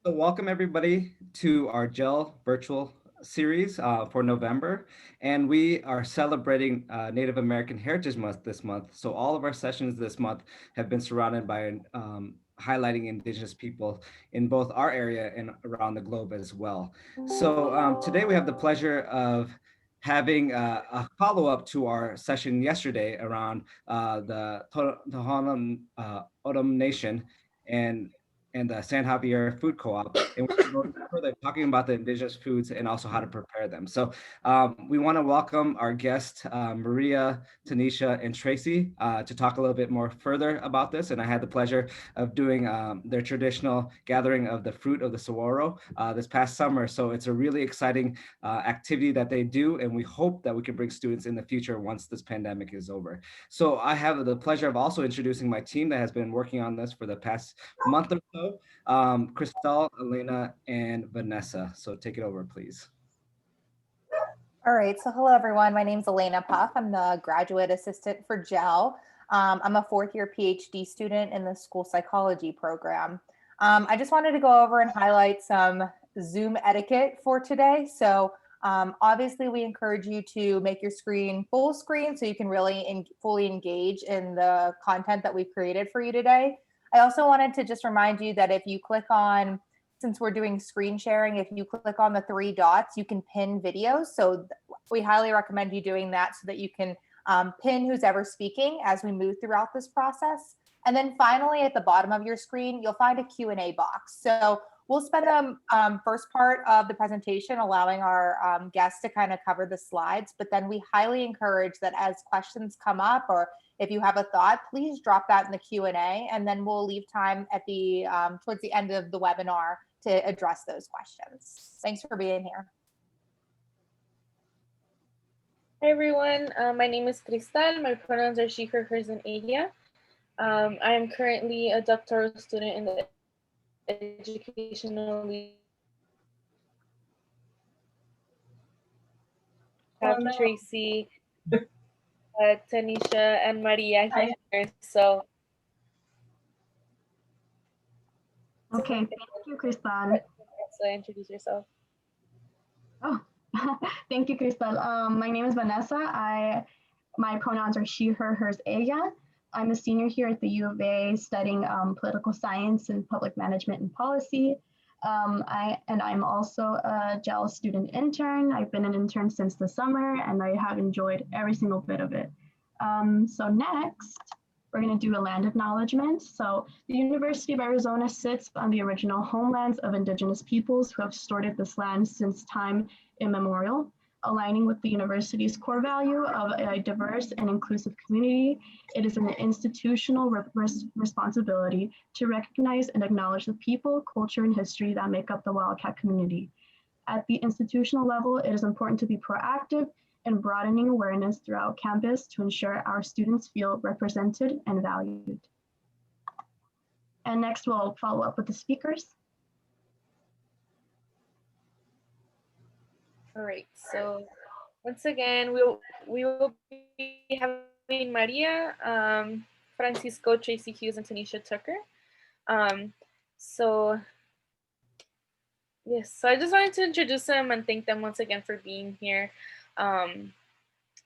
So welcome everybody to our GEL virtual series for November. And we are celebrating Native American Heritage Month this month. So all of our sessions this month have been surrounded by highlighting Indigenous people in both our area and around the globe as well. So today we have the pleasure of having a follow-up to our session yesterday around the Tohono O'odham Nation and the San Javier Food Co-op, and we're going further talking about the indigenous foods and also how to prepare them. So we want to welcome our guests, Maria, Tanisha, and Tracy, to talk a little bit more further about this. And I had the pleasure of doing their traditional gathering of the fruit of the saguaro this past summer. So it's a really exciting activity that they do, and we hope that we can bring students in the future once this pandemic is over. So I have the pleasure of also introducing my team that has been working on this for the past month or so. Cristal, Elena, and Vanessa. So take it over, please. All right, so hello everyone. My name is Elena Puff. I'm the graduate assistant for GEL. I'm a fourth year PhD student in the school psychology program. I just wanted to go over and highlight some Zoom etiquette for today. So obviously we encourage you to make your screen full screen so you can really fully engage in the content that we've created for you today. I also wanted to just remind you that if you click on, since we're doing screen sharing, if you click on the three dots, you can pin videos. So we highly recommend you doing that so that you can pin who's ever speaking as we move throughout this process. And then finally, at the bottom of your screen, you'll find a Q&A box. So we'll spend the first part of the presentation allowing our guests to kind of cover the slides, but then we highly encourage that as questions come up or if you have a thought, please drop that in the Q&A, and then we'll leave time at the towards the end of the webinar to address those questions. Thanks for being here. Hi everyone, my name is Cristal. My pronouns are she, her, hers, and ella. I am currently a doctoral student in the educational Tracy, Tanisha, and Maria here. So okay, thank you, Cristal. So introduce yourself. Oh, thank you, Cristal. My name is Vanessa. My pronouns are she, her, hers, ella. I'm a senior here at the U of A studying political science and public management and policy. I'm also a GEL student intern. I've been an intern since the summer and I have enjoyed every single bit of it. So next, we're going to do a land acknowledgement. So the University of Arizona sits on the original homelands of Indigenous peoples who have stewarded this land since time immemorial, aligning with the university's core value of a diverse and inclusive community. It is an institutional responsibility to recognize and acknowledge the people, culture, and history that make up the Wildcat community. At the institutional level, it is important to be proactive and broadening awareness throughout campus to ensure our students feel represented and valued. And next, we'll follow up with the speakers. All right, so once again, we will be having Maria, Francisco, Tracy Hughes, and Tanisha Tucker. So I just wanted to introduce them and thank them once again for being here. And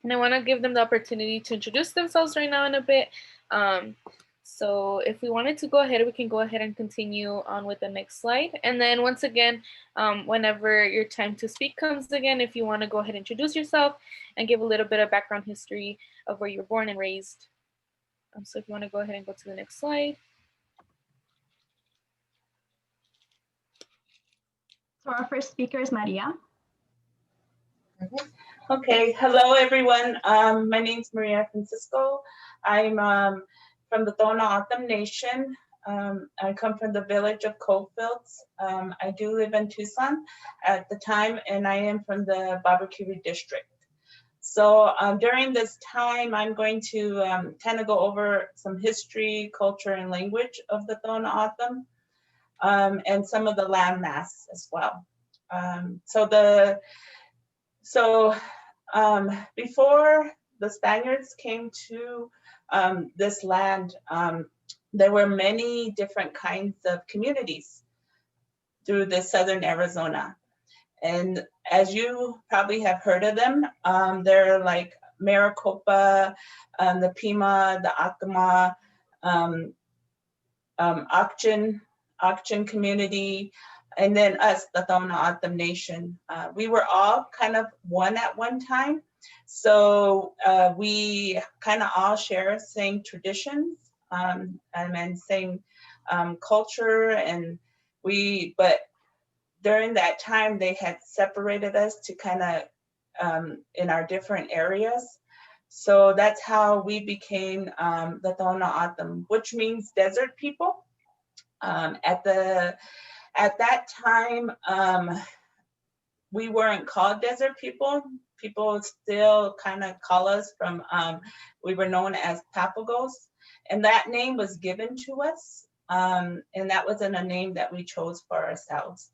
I want to give them the opportunity to introduce themselves right now in a bit. So if we wanted to go ahead, we can go ahead and continue on with the next slide. And then once again, whenever your time to speak comes again, if you want to go ahead and introduce yourself and give a little bit of background history of where you were born and raised. So if you want to go ahead and go to the next slide. So our first speaker is Maria. Okay, hello everyone. My name is Maria Francisco. I'm from the Tohono O'odham Nation. I come from the village of Coalfields. I do live in Tucson at the time, and I am from the Babakiri district. So during this time, I'm going to kind of go over some history, culture, and language of the Tohono O'odham, and some of the landmass as well. Before the Spaniards came to this land, there were many different kinds of communities. through the southern Arizona. And as you probably have heard of them, they're like Maricopa, the Pima, the Acoma, Auction community, and then us, the Tohono O'odham Nation. We were all kind of one at one time. So we kind of all share same traditions and same culture. And but during that time, they had separated us to kind of in our different areas. So that's how we became the Tohono O'odham, which means desert people. At that time, we weren't called desert people. People still kind of call us from, we were known as Papagos, and that name was given to us, and that wasn't a name that we chose for ourselves.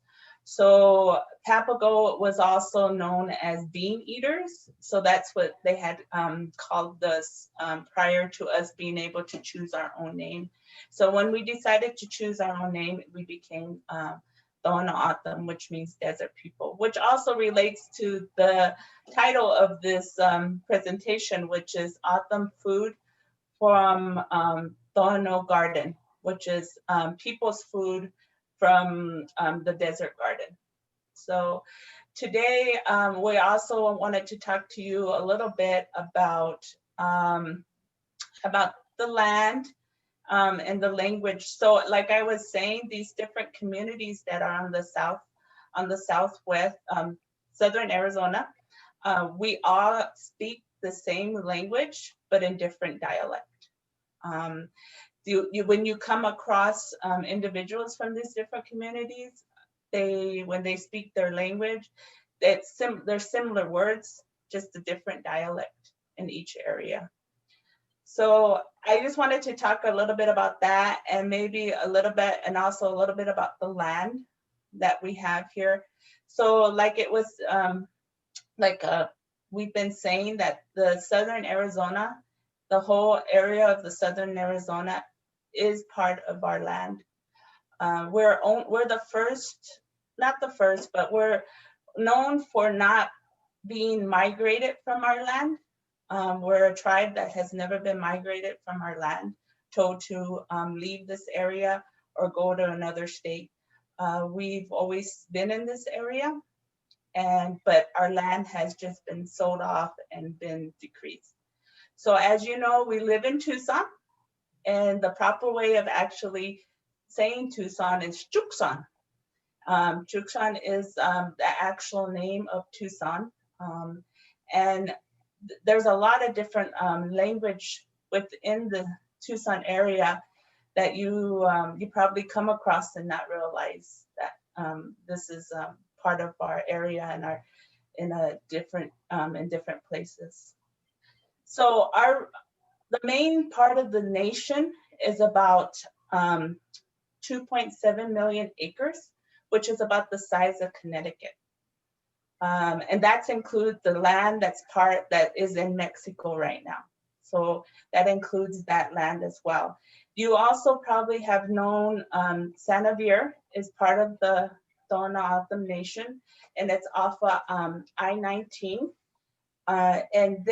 So Papago was also known as bean eaters. So that's what they had called us prior to us being able to choose our own name. So when we decided to choose our own name, we became Tohono O'odham, which means desert people, which also relates to the title of this presentation, which is O'odham Food from Tohono Garden, which is people's food from the desert garden. So today we also wanted to talk to you a little bit about the land and the language. So like I was saying, these different communities that are on the southwest, southern Arizona, we all speak the same language, but in different dialect. When you come across individuals from these different communities, when they speak their language, they're similar words, just a different dialect in each area. So I just wanted to talk a little bit about that, and maybe a little bit, and also a little bit about the land that we have here. So like it was, we've been saying that the southern Arizona, the whole area of the southern Arizona is part of our land. We're the first, not the first, but we're known for not being migrated from our land. We're a tribe that has never been migrated from our land, told to leave this area or go to another state. We've always been in this area, but our land has just been sold off and been decreased. So as you know, we live in Tucson, and the proper way of actually saying Tucson is Tucson. Tucson is the actual name of Tucson. And there's a lot of different language within the Tucson area that you probably come across and not realize that this is part of our area and in different places. So the main part of the nation is about 2.7 million acres, which is about the size of Connecticut. And that includes the land that is in Mexico right now. So that includes that land as well. You also probably have known Sanavir is part of the Tohono O'odham Nation, and it's off of I-19. And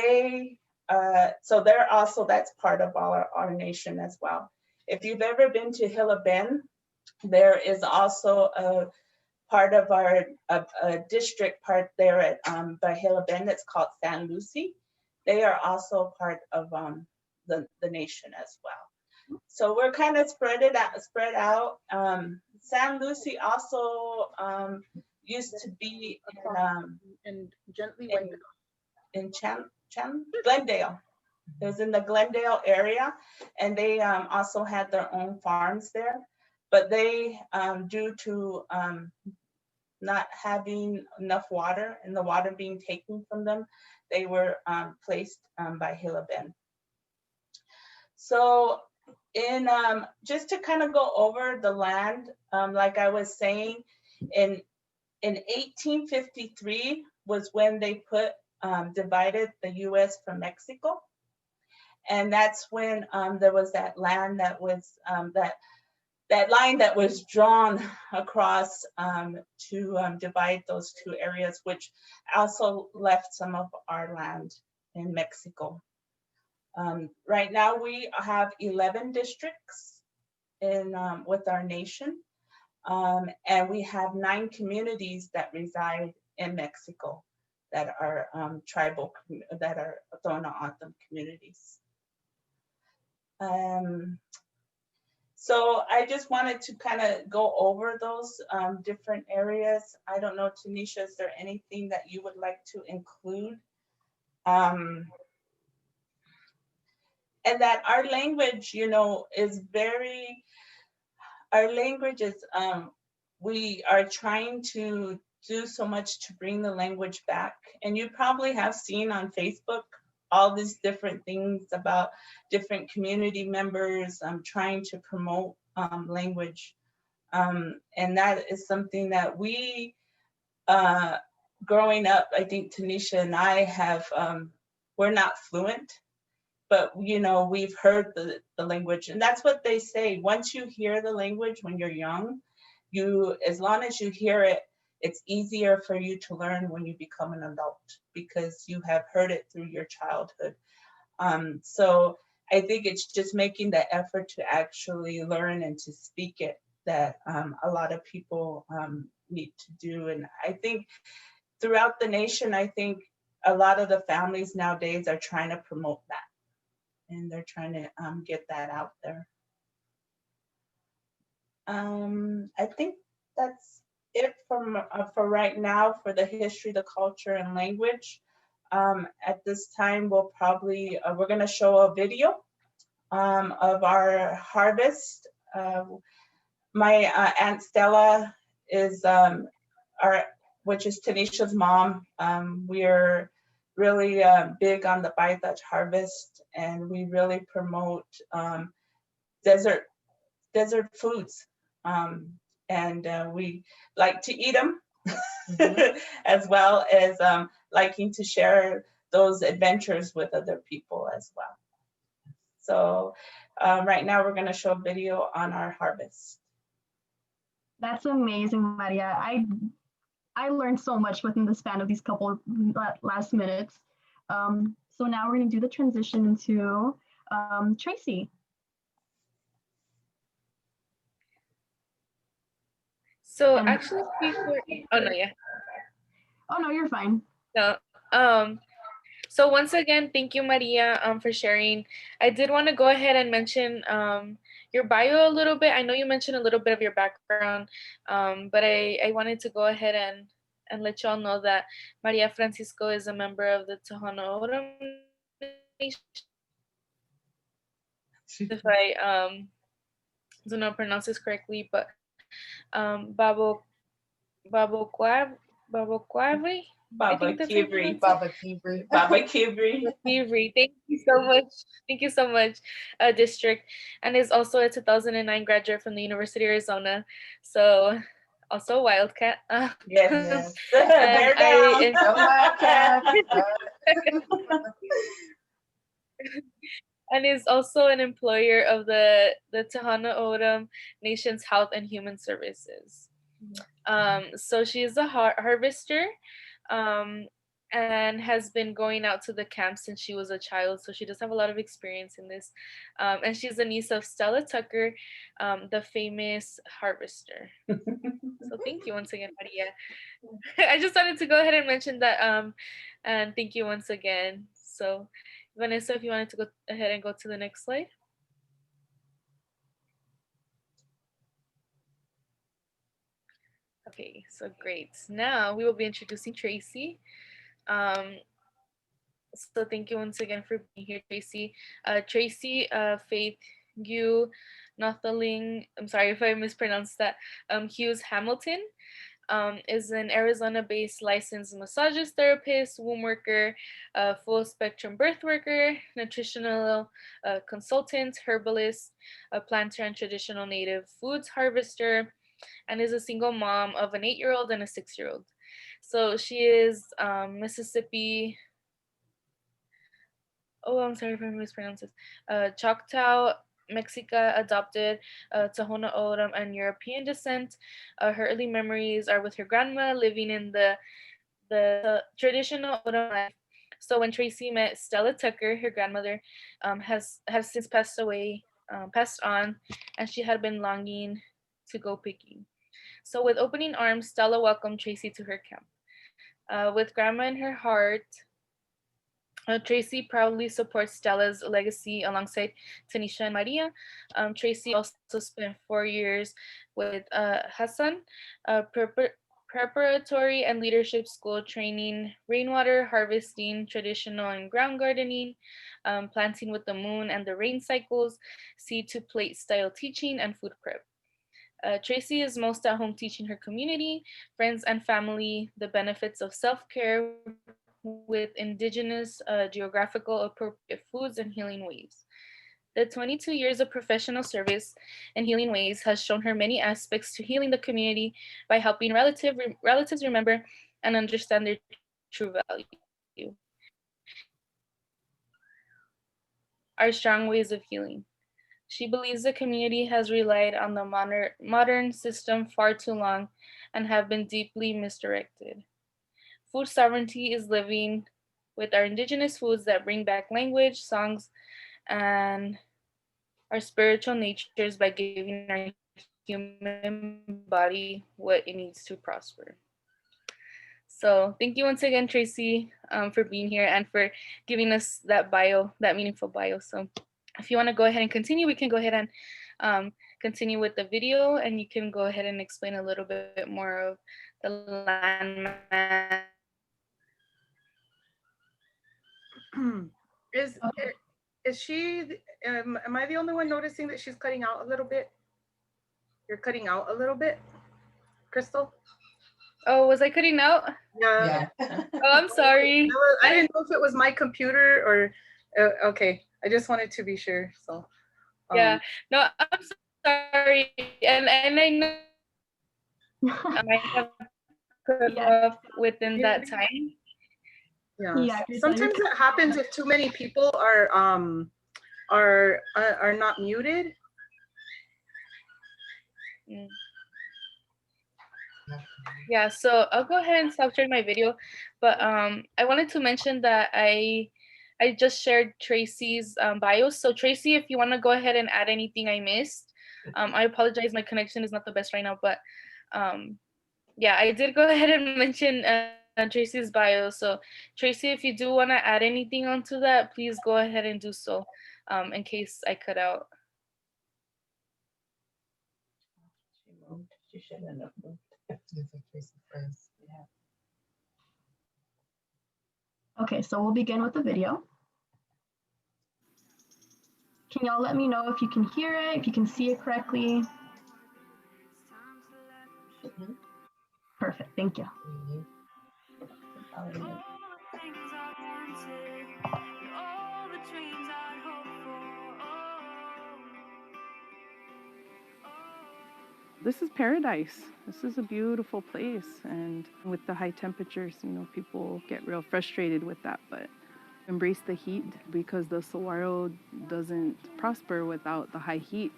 so they're also, that's part of our nation as well. If you've ever been to Hilla Bend, there is also a part of our district part there at by Hilla Bend. It's called San Lucy. They are also part of the nation as well. So we're kind of spread out. San Lucy also used to be in Glendale. It was in the Glendale area, and they also had their own farms there. But they, due to not having enough water and the water being taken from them, they were placed by Hilla Bend. So just to kind of go over the land, like I was saying, in 1853 was when they divided the US from Mexico. And that's when there was that land that was, that line that was drawn across to divide those two areas, which also left some of our land in Mexico. Right now we have 11 districts in with our nation, and we have 9 communities that reside in Mexico that are tribal, that are Tohono O'odham communities. So I just wanted to kind of go over those different areas. I don't know, Tanisha, is there anything that you would like to include? And that our language, you know, is very, our language is, we are trying to do so much to bring the language back. And you probably have seen on Facebook all these different things about different community members trying to promote language. And that is something that we, growing up, I think Tanisha and I have, we're not fluent, but you know, we've heard the language, and that's what they say. Once you hear the language when you're young, you, as long as you hear it, it's easier for you to learn when you become an adult because you have heard it through your childhood. So I think it's just making the effort to actually learn and to speak it that a lot of people need to do. And I think throughout the nation, I think a lot of the families nowadays are trying to promote that. And they're trying to get that out there. I think that's it for right now for the history, the culture, and language. At this time, we'll probably, we're gonna show a video of our harvest. My Aunt Stella is which is Tanisha's mom. We're really big on the Bai Dutch harvest, and we really promote desert foods, and we like to eat them as well as liking to share those adventures with other people as well. So right now we're going to show a video on our harvest. That's amazing, Maria. I learned so much within the span of these couple last minutes. So now we're going to do the transition into Tracy. So actually, before, oh no, yeah. Oh no, you're fine. No. So once again, thank you, Maria, for sharing. I did want to go ahead and mention your bio a little bit. I know you mentioned a little bit of your background, but I wanted to go ahead and let y'all know that Maria Francisco is a member of the Tohono O'odham Nation. If I do not pronounce this correctly, but Babo Quavri. Baba Kibri. Baba Kibri. Baba Kibri. Thank you so much. Thank you so much, district. And is also a 2009 graduate from the University of Arizona. So also Wildcat. Yes. Bear down. And is also an employer of the Tohono O'odham Nation's Health and Human Services. So she is a harvester, and has been going out to the camp since she was a child. So she does have a lot of experience in this. And she's the niece of Stella Tucker, the famous harvester. So thank you once again, Maria. I just wanted to go ahead and mention that, and thank you once again. So Vanessa, if you wanted to go ahead and go to the next slide. Okay, so great. Now we will be introducing Tracy. So thank you once again for being here, Tracy. Tracy Faith Gu Nothaling, I'm sorry if I mispronounced that, Hughes Hamilton, is an Arizona-based licensed massages therapist, womb worker, full spectrum birth worker, nutritional consultant, herbalist, a planter and traditional native foods harvester, and is a single mom of an 8-year-old and a 6-year-old. So she is Mississippi, oh, I'm sorry if I mispronounced this, Choctaw Mexica adopted Tohono O'odham and European descent. Her early memories are with her grandma living in the traditional O'odham life. So when Tracy met Stella Tucker, her grandmother has since passed on, and she had been longing to go picking. So with opening arms, Stella welcomed Tracy to her camp. With grandma in her heart, Tracy proudly supports Stella's legacy alongside Tanisha and Maria. Tracy also spent 4 years with Hassan, preparatory and leadership school training, rainwater harvesting, traditional and ground gardening, planting with the moon and the rain cycles, seed to plate style teaching, and food prep. Tracy is most at home teaching her community, friends, and family the benefits of self care with indigenous, geographical appropriate foods and healing ways. The 22 years of professional service in healing ways has shown her many aspects to healing the community by helping relatives remember and understand their true value. Our strong ways of healing. She believes the community has relied on the modern system far too long and have been deeply misdirected. Food sovereignty is living with our indigenous foods that bring back language, songs, and our spiritual natures by giving our human body what it needs to prosper. So thank you once again, Tracy, for being here and for giving us that meaningful bio. So if you want to go ahead and continue, we can go ahead and continue with the video, and you can go ahead and explain a little bit more of the landmass. Is she, am I the only one noticing that she's cutting out a little bit? You're cutting out a little bit, Crystal? Oh, was I cutting out? Yeah. Oh, I'm sorry. I didn't know if it was my computer or, okay. I just wanted to be sure, so. Yeah, no, I'm sorry. And I know I might have cut off within that time. Yeah. Sometimes it happens if too many people are not muted. Yeah, so I'll go ahead and stop sharing my video, but I wanted to mention that I just shared Tracy's bio. So Tracy, if you want to go ahead and add anything I missed, I apologize, my connection is not the best right now, but yeah, I did go ahead and mention Tracy's bio. So Tracy, if you do want to add anything onto that, please go ahead and do so, in case I cut out. She moved. She shouldn't have moved. Okay, so we'll begin with the video. Can y'all let me know if you can hear it, if you can see it correctly? Perfect, thank you. This is paradise. This is a beautiful place. And with the high temperatures, you know, people get real frustrated with that, but embrace the heat because the saguaro doesn't prosper without the high heat.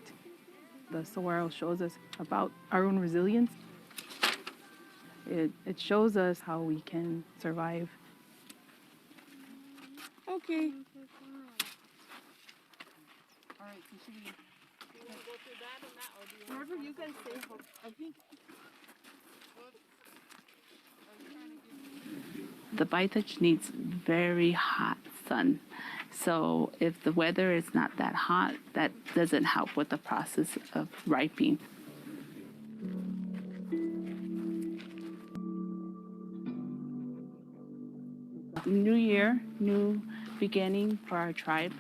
The saguaro shows us about our own resilience. It shows us how we can survive. Okay. All right, so should we go through that and that, or do you wherever you guys say, I think. The Baitach needs very hot sun. So if the weather is not that hot, that doesn't help with the process of ripening. New year, new beginning for our tribe.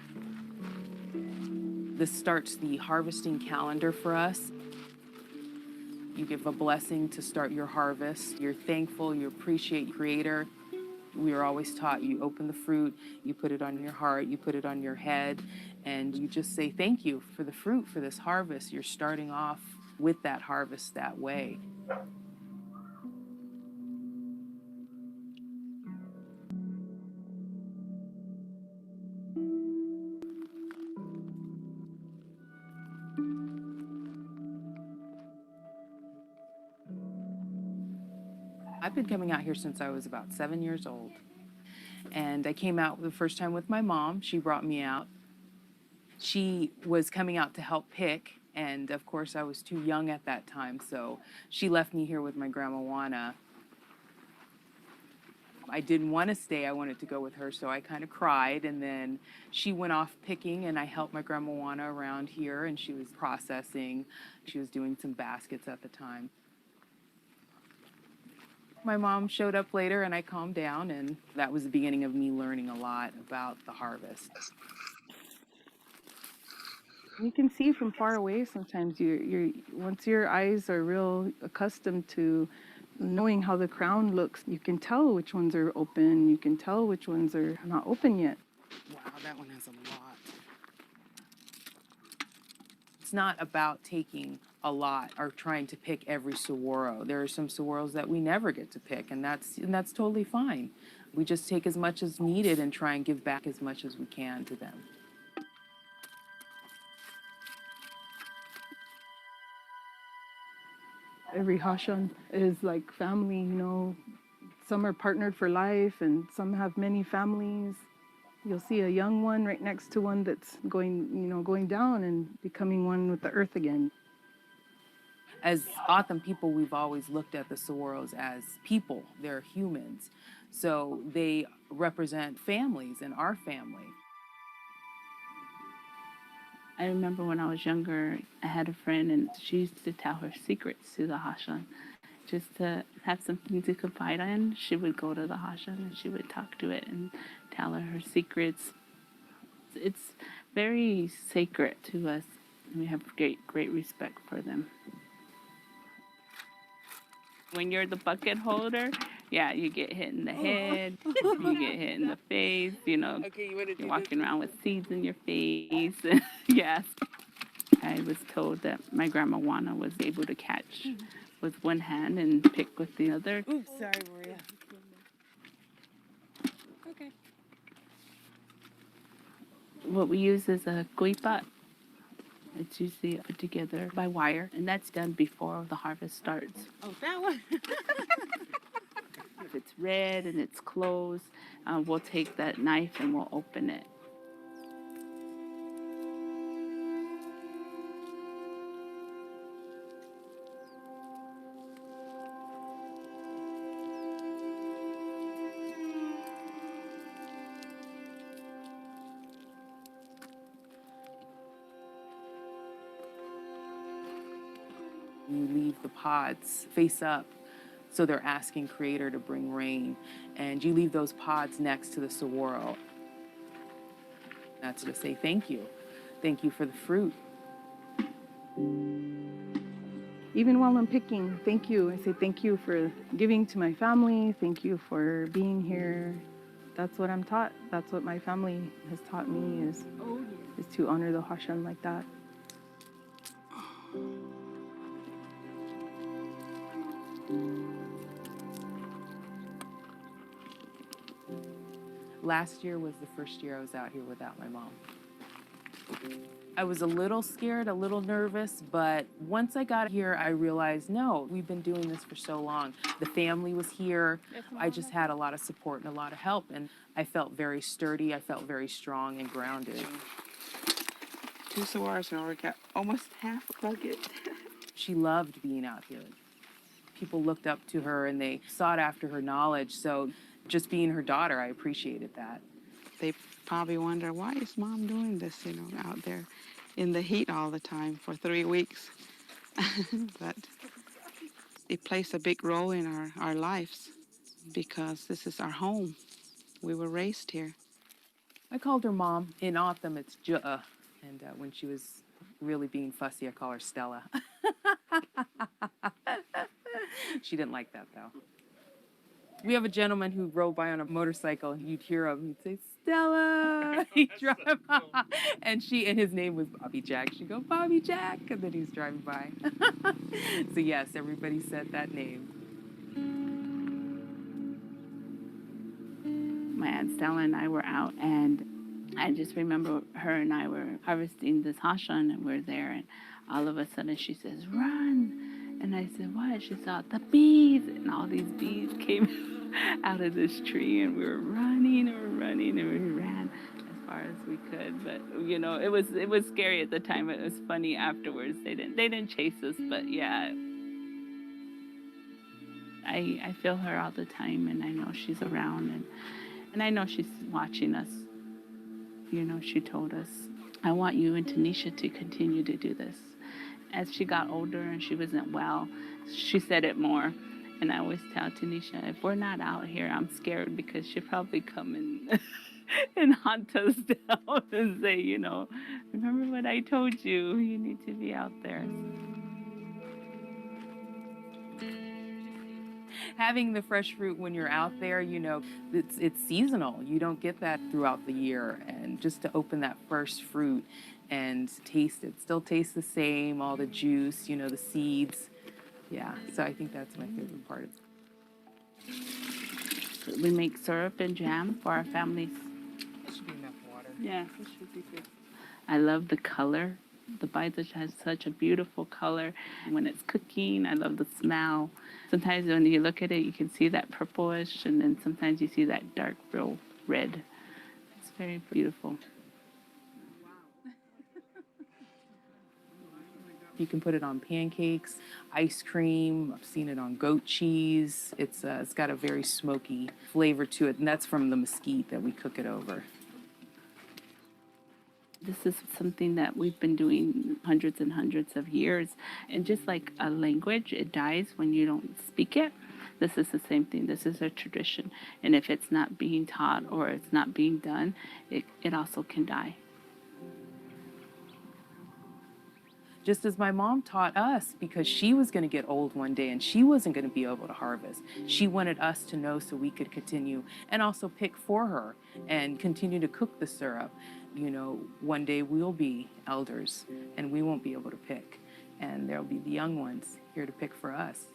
This starts the harvesting calendar for us. You give a blessing to start your harvest. You're thankful, you appreciate Creator. We are always taught you open the fruit, you put it on your heart, you put it on your head, and you just say thank you for the fruit, for this harvest. You're starting off with that harvest that way. I've been coming out here since I was about 7 years old. And I came out the first time with my mom. She brought me out. She was coming out to help pick. And of course, I was too young at that time. So she left me here with my grandma Juana. I didn't want to stay. I wanted to go with her. So I kind of cried. And then she went off picking, and I helped my grandma Juana around here. And she was processing. She was doing some baskets at the time. My mom showed up later, and I calmed down, and that was the beginning of me learning a lot about the harvest. You can see from far away sometimes. Once your eyes are real accustomed to knowing how the crown looks, you can tell which ones are open. You can tell which ones are not open yet. Wow, that one has a lot. It's not about taking a lot or trying to pick every saguaro. There are some saguaros that we never get to pick, and that's totally fine. We just take as much as needed and try and give back as much as we can to them. Every Hashan is like family, you know. Some are partnered for life, and some have many families. You'll see a young one right next to one that's going down and becoming one with the earth again. As O'odham people, we've always looked at the saguaros as people. They're humans. So they represent families and our family. I remember when I was younger, I had a friend, and she used to tell her secrets to the Hashan. Just to have something to confide in, she would go to the Hashan and she would talk to it and tell her secrets. It's very sacred to us, and we have great respect for them. When you're the bucket holder, yeah, you get hit in the head, you get hit in the face, Okay, you're walking around with seeds in your face. Yes. I was told that my grandma Juana was able to catch with one hand and pick with the other. Oops, sorry, Maria. Okay. What we use is a kuipat. It's usually put together by wire, and that's done before the harvest starts. Oh, that one. If it's red and it's closed, we'll take that knife and we'll open it. You leave the pods face up, so they're asking Creator to bring rain. And you leave those pods next to the saguaro. That's to say thank you. Thank you for the fruit. Even while I'm picking, thank you. I say thank you for giving to my family. Thank you for being here. That's what I'm taught. That's what my family has taught me is to honor the Hashan like that. Last year was the first year I was out here without my mom. I was a little scared, a little nervous, but once I got here, I realized, no, we've been doing this for so long. The family was here. I just had a lot of support and a lot of help, and I felt very sturdy. I felt very strong and grounded. 2 saguaros and we got almost half a bucket. She loved being out here. People looked up to her and they sought after her knowledge. So just being her daughter, I appreciated that. They probably wonder, why is Mom doing this, out there in the heat all the time for 3 weeks? But it plays a big role in our lives because this is our home. We were raised here. I called her Mom. In O'odham, it's Ju'a. And when she was really being fussy, I call her Stella. She didn't like that, though. We have a gentleman who rode by on a motorcycle, and you'd hear him. He'd say, Stella! He'd drive by. And his name was Bobby Jack. She'd go, Bobby Jack! And then he's driving by. So yes, everybody said that name. My Aunt Stella and I were out, and I just remember her and I were harvesting this hashan, and we're there, and all of a sudden she says, "Run!" And I said, "What?" She saw the bees, and all these bees came out of this tree, and we were running and running, and we ran as far as we could. But you know, it was scary at the time. It was funny afterwards. They didn't chase us, but yeah. I feel her all the time, and I know she's around, and I know she's watching us. You know, she told us, "I want you and Tanisha to continue to do this." As she got older and she wasn't well, she said it more. And I always tell Tanisha, if we're not out here, I'm scared because she'll probably come and, and hunt us down and say, you know, "Remember what I told you? You need to be out there." Having the fresh fruit when you're out there, you know, it's seasonal. You don't get that throughout the year. And just to open that first fruit and taste it, still tastes the same, all the juice, you know, the seeds. Yeah, so I think that's my favorite part. We make syrup and jam for our families. That should be enough water. Yeah, it should be good. I love the color. The baita has such a beautiful color. When it's cooking, I love the smell. Sometimes when you look at it, you can see that purplish, and then sometimes you see that dark, real red. It's very beautiful. You can put it on pancakes, ice cream. I've seen it on goat cheese. It's got a very smoky flavor to it, and that's from the mesquite that we cook it over. This is something that we've been doing hundreds and hundreds of years. And just like a language, it dies when you don't speak it. This is the same thing. This is a tradition. And if it's not being taught or it's not being done, it also can die. Just as my mom taught us, because she was going to get old one day and she wasn't going to be able to harvest. She wanted us to know so we could continue and also pick for her and continue to cook the syrup. You know, one day we'll be elders and we won't be able to pick. And there'll be the young ones here to pick for us.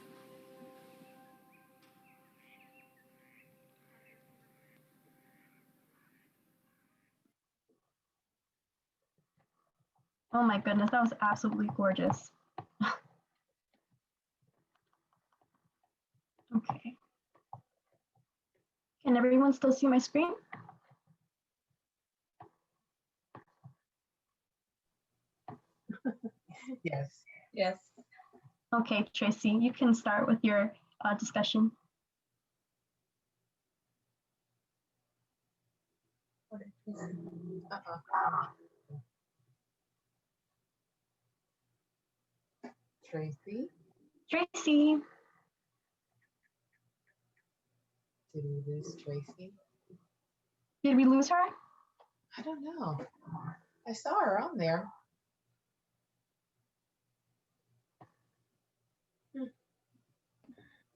Oh my goodness, that was absolutely gorgeous. Okay. Can everyone still see my screen? Yes. Yes. Okay, Tracy, you can start with your discussion. Tracy, Tracy, did we lose Tracy? did we lose her? I don't know. I saw her on there.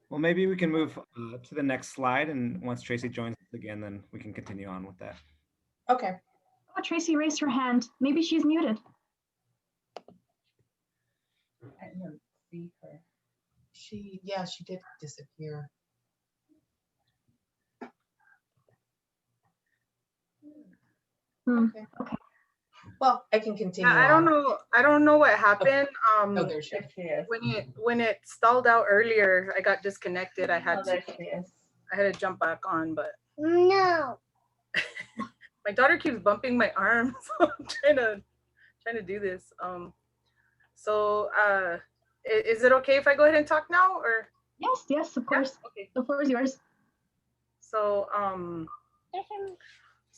Well, maybe we can move to the next slide, and once Tracy joins us again, then we can continue on with that. Okay. Oh, Tracy raised her hand. Maybe she's muted. I don't see her. She did disappear. Okay. Okay. Well, I can continue. Yeah, I don't know what happened. Oh, there she is. When it stalled out earlier, I got disconnected. I had to jump back on, but No. my daughter keeps bumping my arm, so I'm trying to do this. So is it okay if I go ahead and talk now, or? Yes, of course. Yeah? Okay. The floor is yours. So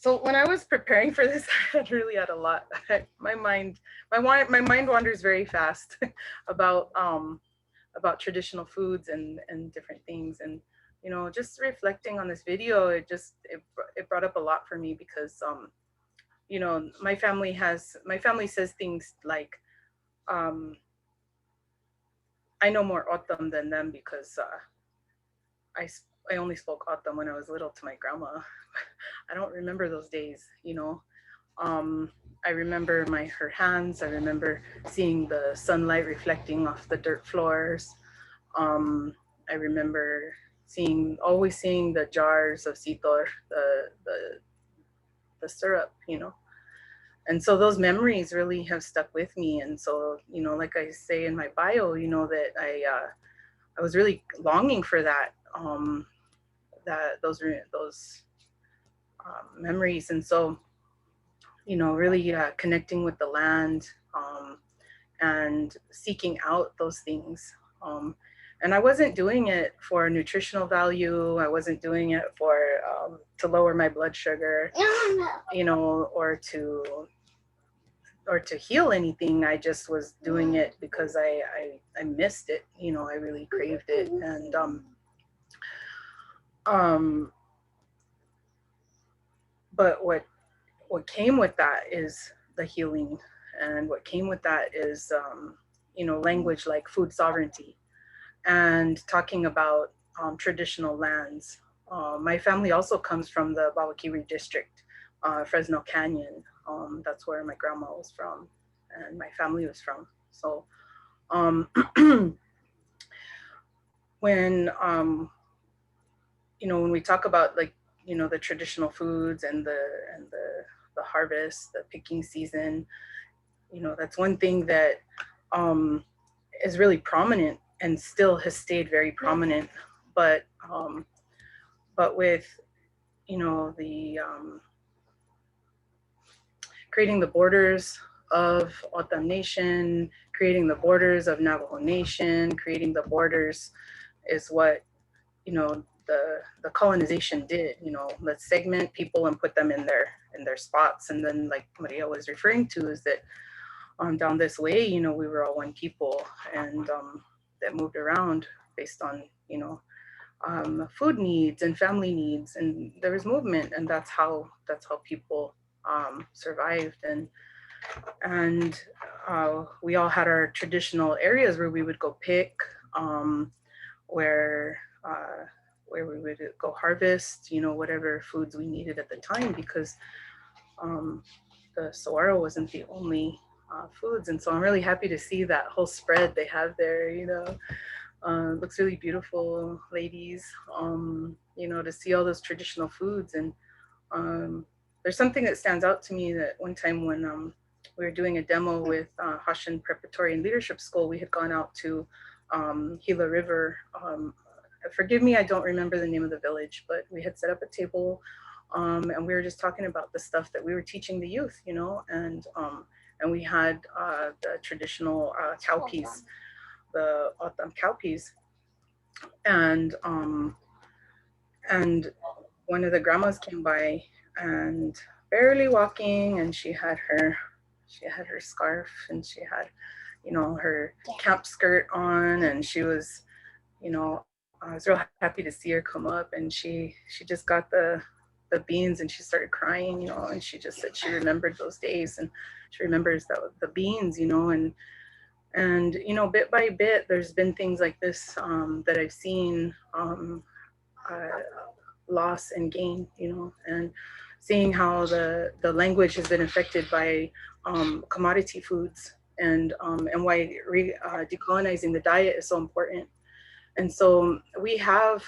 so when I was preparing for this, I really had a lot. My mind wanders very fast about traditional foods and different things, and you know, just reflecting on this video, it brought up a lot for me because you know, my family says things like I know more O'odham than them because I only spoke O'odham when I was little to my grandma. I don't remember those days, you know. I remember her hands. I remember seeing the sunlight reflecting off the dirt floors. I remember always seeing the jars of sitor, the syrup, you know. And so those memories really have stuck with me. And so, you know, like I say in my bio, you know, that I was really longing for that, those memories. And so, you know, really connecting with the land, and seeking out those things. And I wasn't doing it for nutritional value. I wasn't doing it for to lower my blood sugar, you know, or to heal anything. I just was doing it because I missed it. You know, I really craved it. And but what came with that is the healing, and what came with that is you know, language like food sovereignty, and talking about traditional lands. My family also comes from the Bawakiri district, Fresno Canyon. That's where my grandma was from, and my family was from. So when you know, when we talk about, like, you know, the traditional foods and the harvest, the picking season, you know, that's one thing that is really prominent and still has stayed very prominent. But with, you know, the creating the borders of O'odham Nation, creating the borders of Navajo Nation, creating the borders is what, you know, the colonization did. You know, let's segment people and put them in their spots. And then, like Maria was referring to, is that down this way, you know, we were all one people, and that moved around based on, you know, food needs and family needs, and there was movement, and that's how people survived. And we all had our traditional areas where we would go pick, where we would go harvest, you know, whatever foods we needed at the time, because the saguaro wasn't the only foods. And so I'm really happy to see that whole spread they have there, you know. Looks really beautiful, ladies, you know, to see all those traditional foods. And there's something that stands out to me, that one time when we were doing a demo with Haitian Preparatory and Leadership School, we had gone out to Gila River. Forgive me, I don't remember the name of the village, but we had set up a table, and we were just talking about the stuff that we were teaching the youth, you know. And we had the traditional cowpeas, the O'odham cowpeas, and one of the grandmas came by, and barely walking, and she had her scarf, and she had, you know, her camp skirt on, and she was, you know, I was real happy to see her come up, and she just got the beans, and she started crying, you know, and she just said she remembered those days, and she remembers the beans, you know. And you know, bit by bit, there's been things like this that I've seen loss and gain, you know, and seeing how the language has been affected by commodity foods, and why decolonizing the diet is so important. And so we have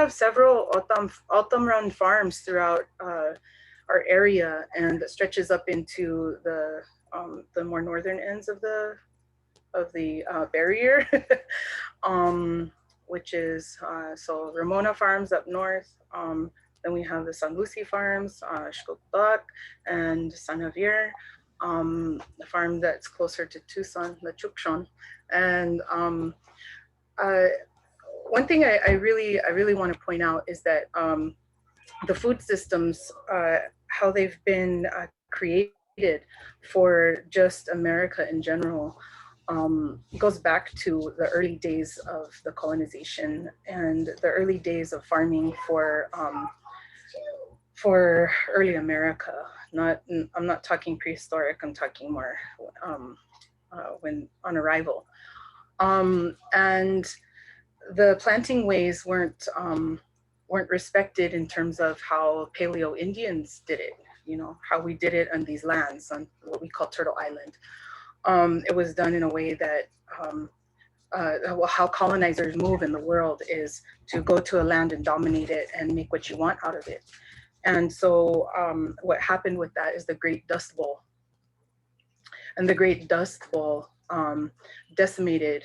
several O'odham-run farms throughout our area, and that stretches up into the more northern ends of the barrier, which is so Ramona Farms up north. Then we have the San Lucy Farms, Xcotoc, and San Javier, the farm that's closer to Tucson, the Chukchon. And one thing I really want to point out is that the food systems, how they've been created for just America in general, goes back to the early days of the colonization and the early days of farming for early America. I'm not talking prehistoric, I'm talking more when on arrival. And the planting ways weren't respected in terms of how Paleo Indians did it, you know, how we did it on these lands, on what we call Turtle Island. It was done in a way that how colonizers move in the world is to go to a land and dominate it and make what you want out of it. And so what happened with that is the Great Dust Bowl. And the Great Dust Bowl decimated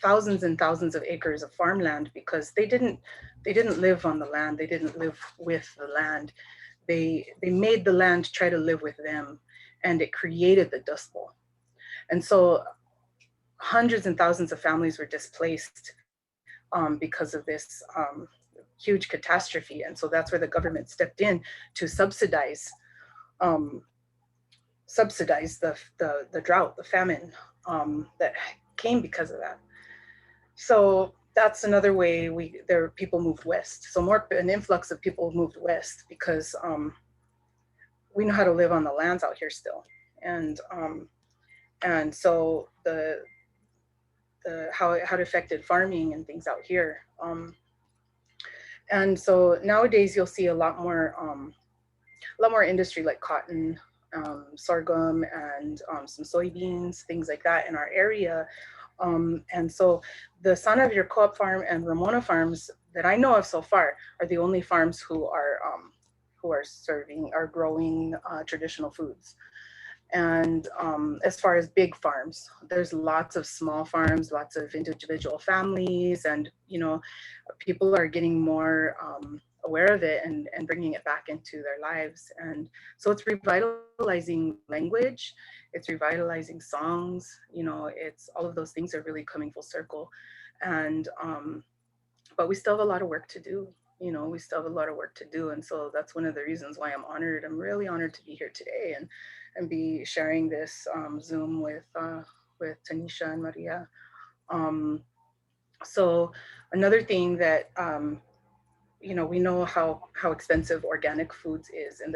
thousands and thousands of acres of farmland because they didn't live on the land. They didn't live with the land. They made the land try to live with them, and it created the Dust Bowl. And so hundreds and thousands of families were displaced because of this huge catastrophe. And so that's where the government stepped in to subsidize the drought, the famine that came because of that. So that's another way people moved west. So an influx of people moved west because we know how to live on the lands out here still. And so how it affected farming and things out here. And so nowadays you'll see a lot more industry like cotton, sorghum, and some soybeans, things like that in our area. And so the San Javier Co-op Farm and Ramona Farms that I know of so far are the only farms who are growing traditional foods. And as far as big farms, there's lots of small farms, lots of individual families, and people are getting more aware of it and bringing it back into their lives. And so it's revitalizing language, it's revitalizing songs, it's all of those things are really coming full circle. And but we still have a lot of work to do. We still have a lot of work to do. And so that's one of the reasons why I'm honored. I'm really honored to be here today and be sharing this Zoom with Tanisha and Maria. So another thing that, we know how expensive organic foods is. And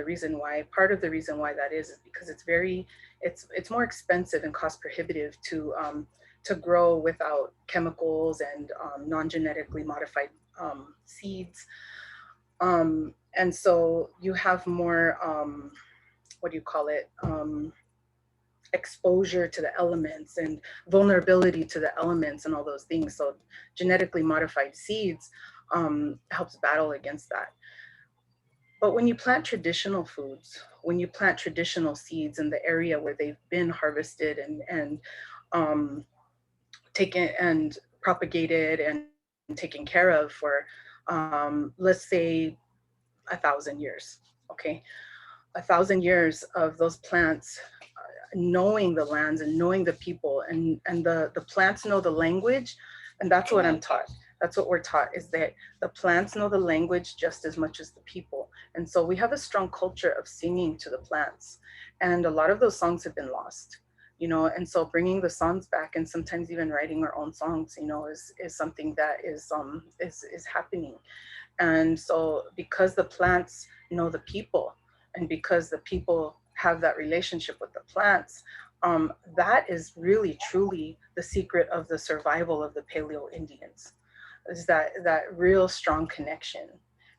part of the reason why that is because it's more expensive and cost prohibitive to grow without chemicals and non-genetically modified seeds. And so you have more, exposure to the elements and vulnerability to the elements and all those things. So genetically modified seeds helps battle against that. But when you plant traditional foods, when you plant traditional seeds in the area where they've been harvested and taken and propagated and taken care of for, let's say, 1,000 years, okay? 1,000 years of those plants knowing the lands and knowing the people, and the plants know the language, and that's what I'm taught. That's what we're taught, is that the plants know the language just as much as the people. And so we have a strong culture of singing to the plants, and a lot of those songs have been lost, and so bringing the songs back and sometimes even writing our own songs, is something that is happening. And so because the plants know the people, and because the people have that relationship with the plants, that is really truly the secret of the survival of the Paleo Indians, is that real strong connection.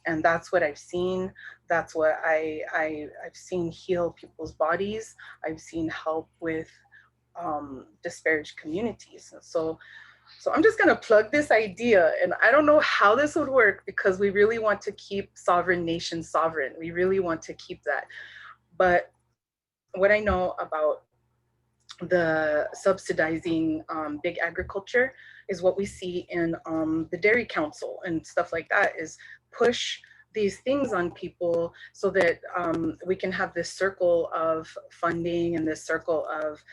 And that's what I've seen. That's what I've seen heal people's bodies. I've seen help with disparaged communities. And so I'm just gonna plug this idea, and I don't know how this would work because we really want to keep sovereign nations sovereign. We really want to keep that. But what I know about the subsidizing big agriculture is what we see in the Dairy Council and stuff like that, is push these things on people so that we can have this circle of funding and this circle of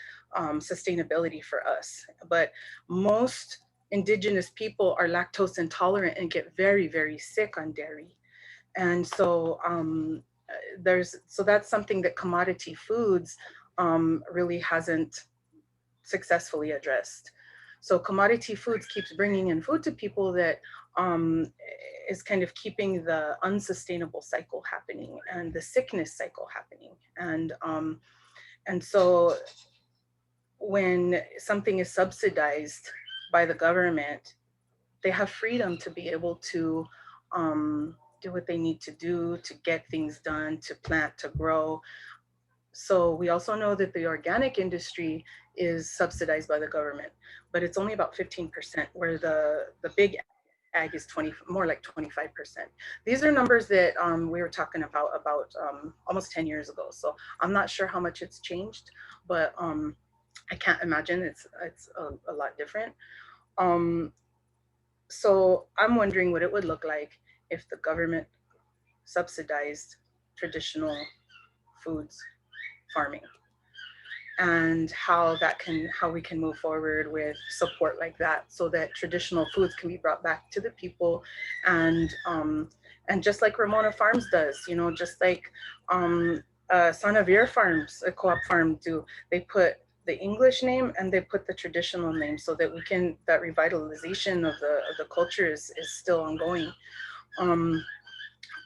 sustainability for us. But most indigenous people are lactose intolerant and get very, very sick on dairy. And so that's something that commodity foods really hasn't successfully addressed. So commodity foods keeps bringing in food to people that is kind of keeping the unsustainable cycle happening and the sickness cycle happening. And so when something is subsidized by the government, they have freedom to be able to do what they need to do to get things done, to plant, to grow. So we also know that the organic industry is subsidized by the government, but it's only about 15%, where the big ag is more like 25%. These are numbers that we were talking about almost 10 years ago. So I'm not sure how much it's changed, but I can't imagine it's a lot different. So I'm wondering what it would look like if the government subsidized traditional foods farming, and how we can move forward with support like that, so that traditional foods can be brought back to the people. And just like Ramona Farms does, just like Sanavir Farms, a co-op farm, do, they put the English name and they put the traditional name, so that that revitalization of the culture is still ongoing.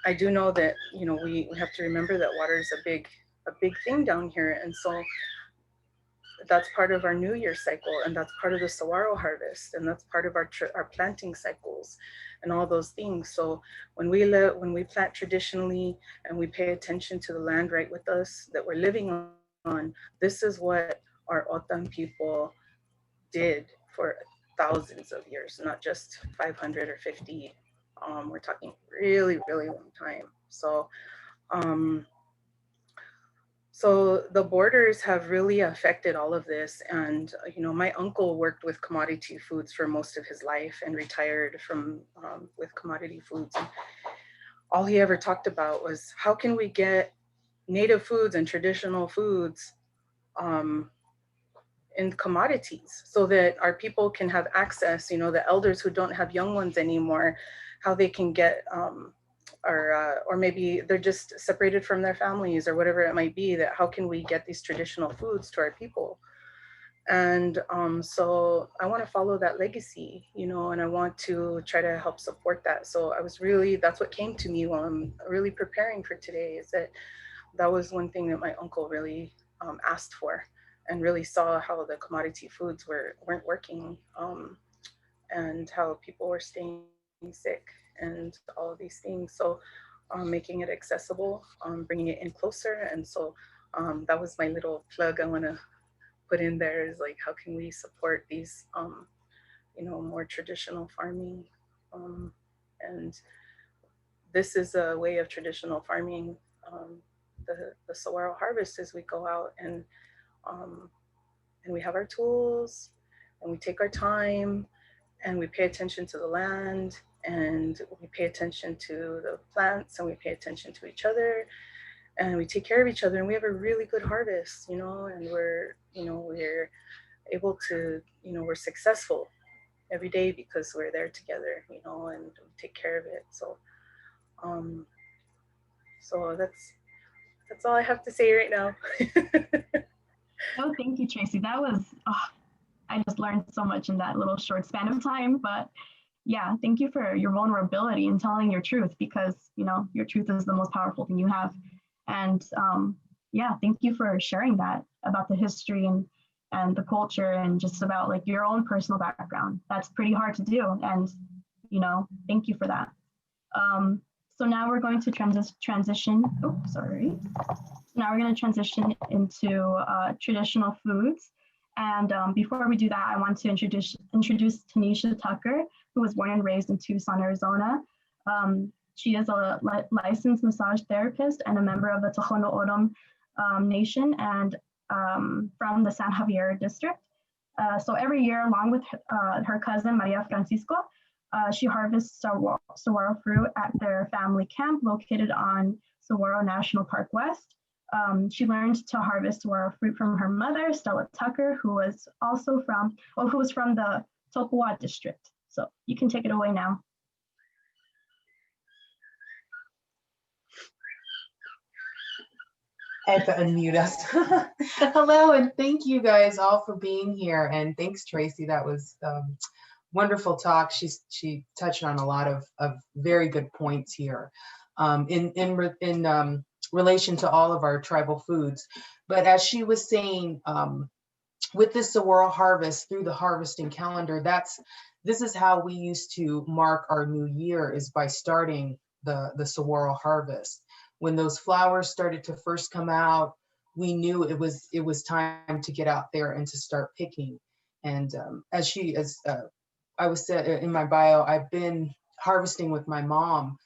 I do know that we have to remember that water is a big thing down here, and so that's part of our New Year cycle, and that's part of the saguaro harvest, and that's part of our planting cycles, and all those things. So when we plant traditionally, and we pay attention to the land right with us that we're living on, this is what our O'odham people did for thousands of years, not just 500 or 50. We're talking really, really long time. So so the borders have really affected all of this. And my uncle worked with commodity foods for most of his life and retired from with commodity foods. And all he ever talked about was, how can we get native foods and traditional foods in commodities, so that our people can have access, the elders who don't have young ones anymore, how they can get, or maybe they're just separated from their families or whatever it might be, that how can we get these traditional foods to our people? And so I want to follow that legacy, and I want to try to help support that. So that's what came to me while I'm really preparing for today, is that was one thing that my uncle really asked for, and really saw how the commodity foods weren't working, and how people were staying sick and all of these things. So making it accessible, bringing it in closer. And so that was my little plug I want to put in there, is like, how can we support these, more traditional farming? And this is a way of traditional farming. The saguaro harvest is we go out and we have our tools, and we take our time, and we pay attention to the land, and we pay attention to the plants, and we pay attention to each other, and we take care of each other, and we have a really good harvest, and we're able to, we're successful every day because we're there together, and we take care of it. So so that's all I have to say right now. Oh, thank you, Tracy. That was, I just learned so much in that little short span of time. But yeah, thank you for your vulnerability and telling your truth, because, your truth is the most powerful thing you have. And yeah, thank you for sharing that about the history and the culture, and just about like your own personal background. That's pretty hard to do. And, thank you for that. So now we're going to transition. Oh, sorry. Now we're going to transition into traditional foods. And before we do that, I want to introduce Tanisha Tucker, who was born and raised in Tucson, Arizona. She is a licensed massage therapist and a member of the Tohono O'odham Nation, and from the San Javier district. So every year, along with her cousin, Maria Francisco, she harvests saguaro fruit at their family camp located on Saguaro National Park West. She learned to harvest saguaro fruit from her mother, Stella Tucker, who was from the Tohono district. So you can take it away now. I have to unmute us. Hello, and thank you guys all for being here. And thanks, Tracy. That was wonderful talk. She touched on a lot of very good points here in relation to all of our tribal foods. But as she was saying, with the saguaro harvest, through the harvesting calendar, this is how we used to mark our new year, is by starting the saguaro harvest. When those flowers started to first come out, we knew it was time to get out there and to start picking. And as I was said in my bio, I've been harvesting with my mom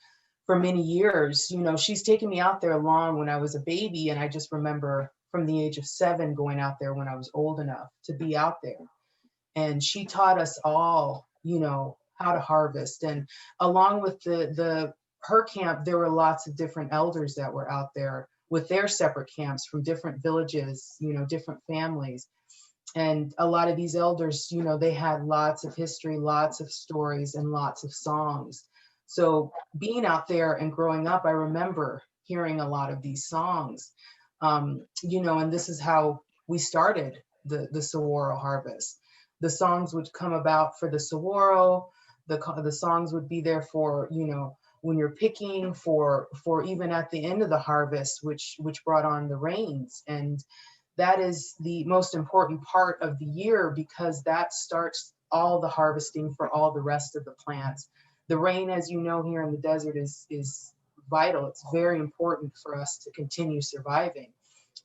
for many years. You know, she's taken me out there long when I was a baby, and I just remember from the age of 7 going out there when I was old enough to be out there. And she taught us all, you know, how to harvest. And along with the her camp, there were lots of different elders that were out there with their separate camps from different villages, you know, different families. And a lot of these elders, you know, they had lots of history, lots of stories, and lots of songs. So being out there and growing up, I remember hearing a lot of these songs, you know, and this is how we started the saguaro harvest. The songs would come about for the saguaro. The songs would be there for, you know, when you're picking, for even at the end of the harvest, which brought on the rains. And that is the most important part of the year, because that starts all the harvesting for all the rest of the plants. The rain, as you know, here in the desert is vital. It's very important for us to continue surviving.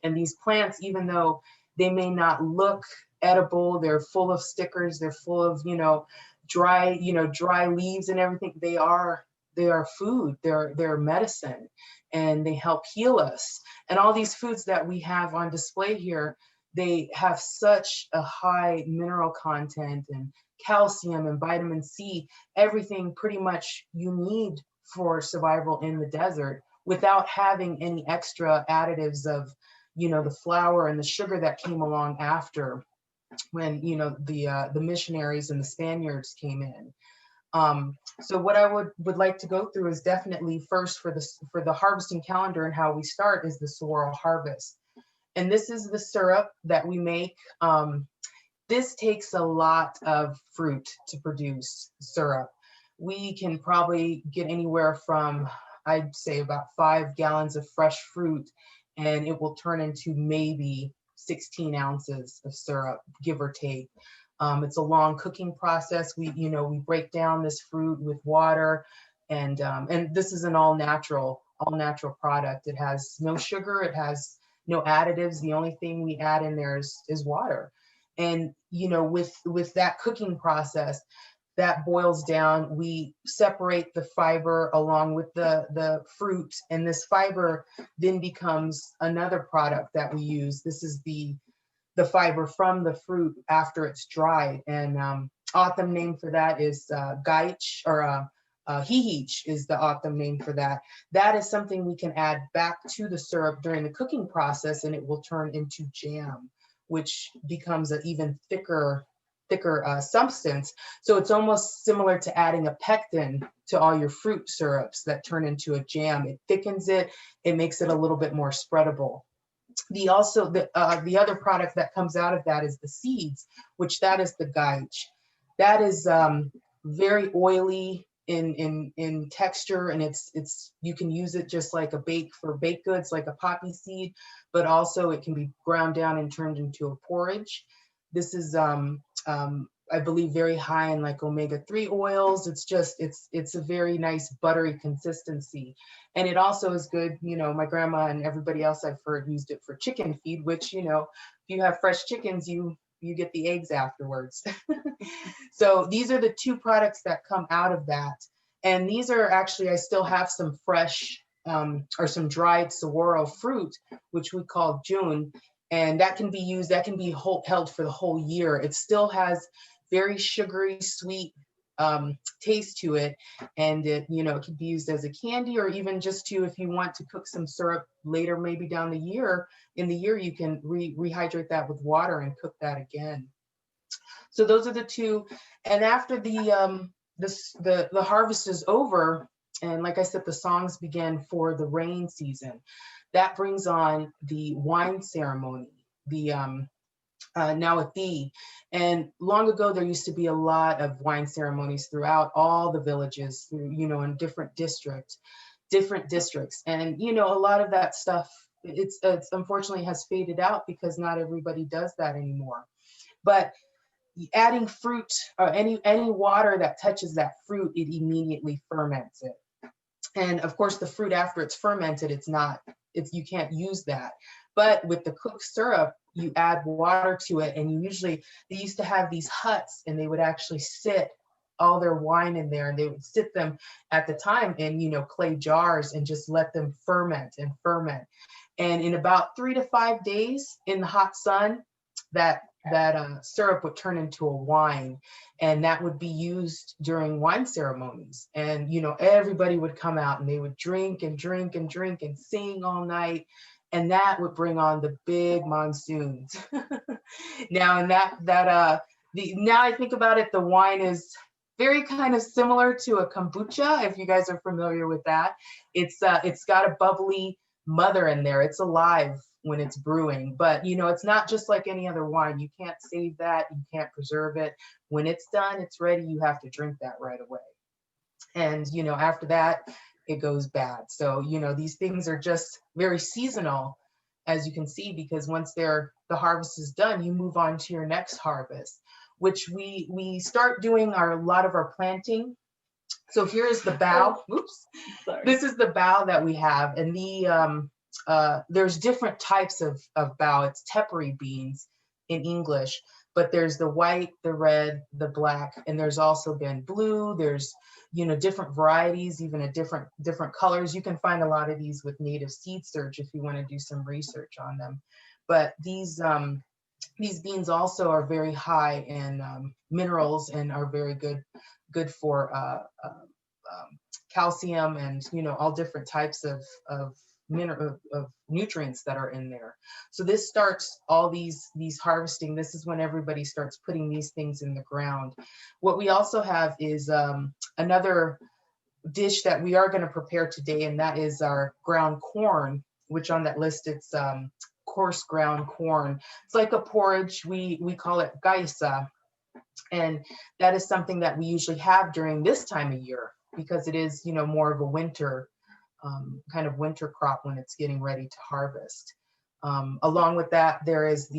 And these plants, even though they may not look edible, they're full of stickers, they're full of, you know, dry leaves and everything. They are food, they're medicine, and they help heal us. And all these foods that we have on display here, they have such a high mineral content and calcium and vitamin C, everything pretty much you need for survival in the desert, without having any extra additives of, you know, the flour and the sugar that came along after, when, you know, the missionaries and the Spaniards came in. So what I would like to go through is definitely first for the harvesting calendar, and how we start is the saguaro harvest. And this is the syrup that we make. This takes a lot of fruit to produce syrup. We can probably get anywhere from, I'd say, about 5 gallons of fresh fruit, and it will turn into maybe 16 ounces of syrup, give or take. It's a long cooking process. We break down this fruit with water, and this is an all natural product. It has no sugar, it has no additives. The only thing we add in there is water. And, you know, with that cooking process, that boils down, we separate the fiber along with the fruit, and this fiber then becomes another product that we use. This is the fiber from the fruit after it's dried. And O'odham name for that is gaich, or hihich is the O'odham name for that. That is something we can add back to the syrup during the cooking process, and it will turn into jam, which becomes an even thicker substance. So it's almost similar to adding a pectin to all your fruit syrups that turn into a jam. It thickens it, it makes it a little bit more spreadable. The other product that comes out of that is the seeds, which that is the gaich. That is very oily in texture, and it's you can use it just like for baked goods, like a poppy seed, but also it can be ground down and turned into a porridge. This is I believe very high in like omega-3 oils. It's a very nice buttery consistency. And it also is good, you know, my grandma and everybody else I've heard used it for chicken feed, which, you know, if you have fresh chickens, you get the eggs afterwards. So these are the 2 products that come out of that. And these are actually, I still have some fresh or some dried saguaro fruit, which we call June. And that can be used, that can be held for the whole year. It still has very sugary, sweet taste to it. And it, you know, it can be used as a candy, or even just to, if you want to cook some syrup later, maybe down the year, you can rehydrate that with water and cook that again. So those are the 2. And after the harvest is over, and like I said, the songs begin for the rain season. That brings on the wine ceremony, the Nawati. And long ago, there used to be a lot of wine ceremonies throughout all the villages, you know, in different districts. And, you know, a lot of that stuff, it's unfortunately has faded out because not everybody does that anymore. But adding fruit or any water that touches that fruit, it immediately ferments it. And of course, the fruit, after it's fermented, you can't use that. But with the cooked syrup, you add water to it, and they used to have these huts, and they would actually sit all their wine in there, and they would sit them at the time in, you know, clay jars and just let them ferment and ferment. And in about 3 to 5 days in the hot sun, that syrup would turn into a wine, and that would be used during wine ceremonies. And, you know, everybody would come out and they would drink and drink and drink and sing all night. And that would bring on the big monsoons. Now, and now I think about it, the wine is very kind of similar to a kombucha, if you guys are familiar with that. It's got a bubbly mother in there. It's alive when it's brewing, but you know, it's not just like any other wine. You can't save that, you can't preserve it. When it's done, it's ready, you have to drink that right away. And you know, after that, it goes bad. So, you know, these things are just very seasonal, as you can see, because once the harvest is done, you move on to your next harvest, which we start doing a lot of our planting. So here's the bough. Oops. Sorry. This is the bough that we have, and there's different types of bough. It's tepary beans in English, but there's the white, the red, the black, and there's also been blue. There's, you know, different varieties, even a different colors. You can find a lot of these with Native Seed Search if you want to do some research on them. But these beans also are very high in minerals and are very good for calcium and, you know, all different types of nutrients that are in there. So this starts all these harvesting. This is when everybody starts putting these things in the ground. What we also have is another dish that we are going to prepare today, and that is our ground corn, which on that list it's coarse ground corn. It's like a porridge. We call it gaisa, and that is something that we usually have during this time of year because it is, you know, more of a winter kind of winter crop when it's getting ready to harvest. Along with that, there is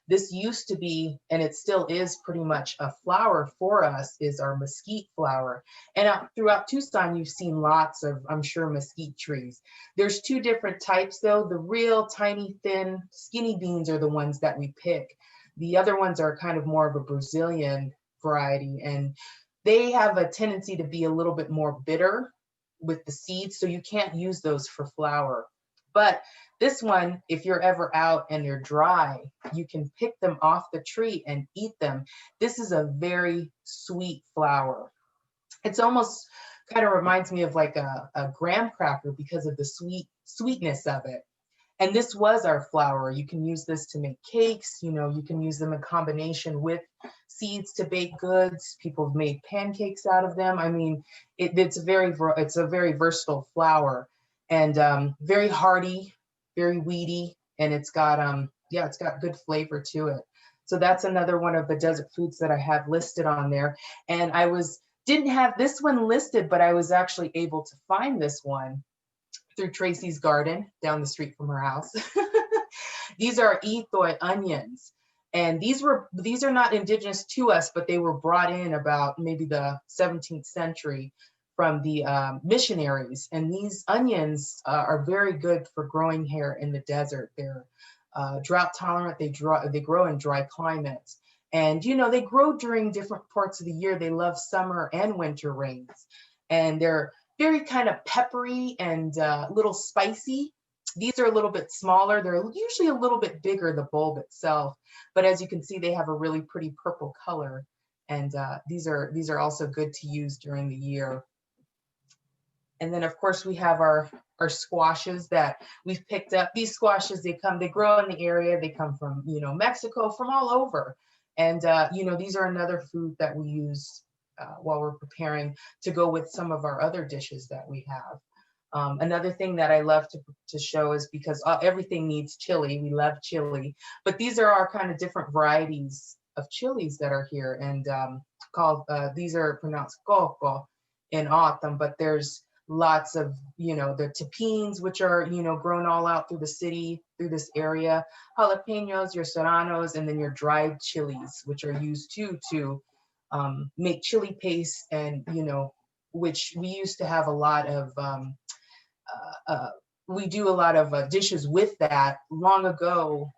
this used to be, and it still is pretty much a flower for us, is our mesquite flower. And throughout Tucson, you've seen lots of, I'm sure, mesquite trees. There's two different types though. The real tiny, thin, skinny beans are the ones that we pick. The other ones are kind of more of a Brazilian variety, and they have a tendency to be a little bit more bitter with the seeds, so you can't use those for flour. But this one, if you're ever out and they're dry, you can pick them off the tree and eat them. This is a very sweet flower. It's almost kind of reminds me of like a graham cracker because of the sweetness of it. And this was our flour. You can use this to make cakes. You know, you can use them in combination with seeds to bake goods. People have made pancakes out of them. I mean, it's a very versatile flour, and very hearty, very weedy, and it's got it's got good flavor to it. So that's another one of the desert foods that I have listed on there. And I didn't have this one listed, but I was actually able to find this one through Tracy's garden down the street from her house. These are itoy onions. And these are not indigenous to us, but they were brought in about maybe the 17th century from the missionaries. And these onions are very good for growing here in the desert. They're drought tolerant. They grow in dry climates. And, you know, they grow during different parts of the year. They love summer and winter rains. And they're very kind of peppery and a little spicy. These are a little bit smaller. They're usually a little bit bigger, the bulb itself. But as you can see, they have a really pretty purple color. And these are also good to use during the year. And then of course we have our squashes that we've picked up. These squashes, they grow in the area. They come from, you know, Mexico, from all over. And, you know, these are another food that we use while we're preparing to go with some of our other dishes that we have. Another thing that I love to show is because everything needs chili. We love chili, but these are our kind of different varieties of chilies that are here, and these are pronounced coco in autumn, but there's lots of, you know, the tapines, which are, you know, grown all out through the city, through this area, jalapenos, your serranos, and then your dried chilies, which are used too to make chili paste, and, you know, which we used to have a lot of, we do a lot of dishes with that. Long ago,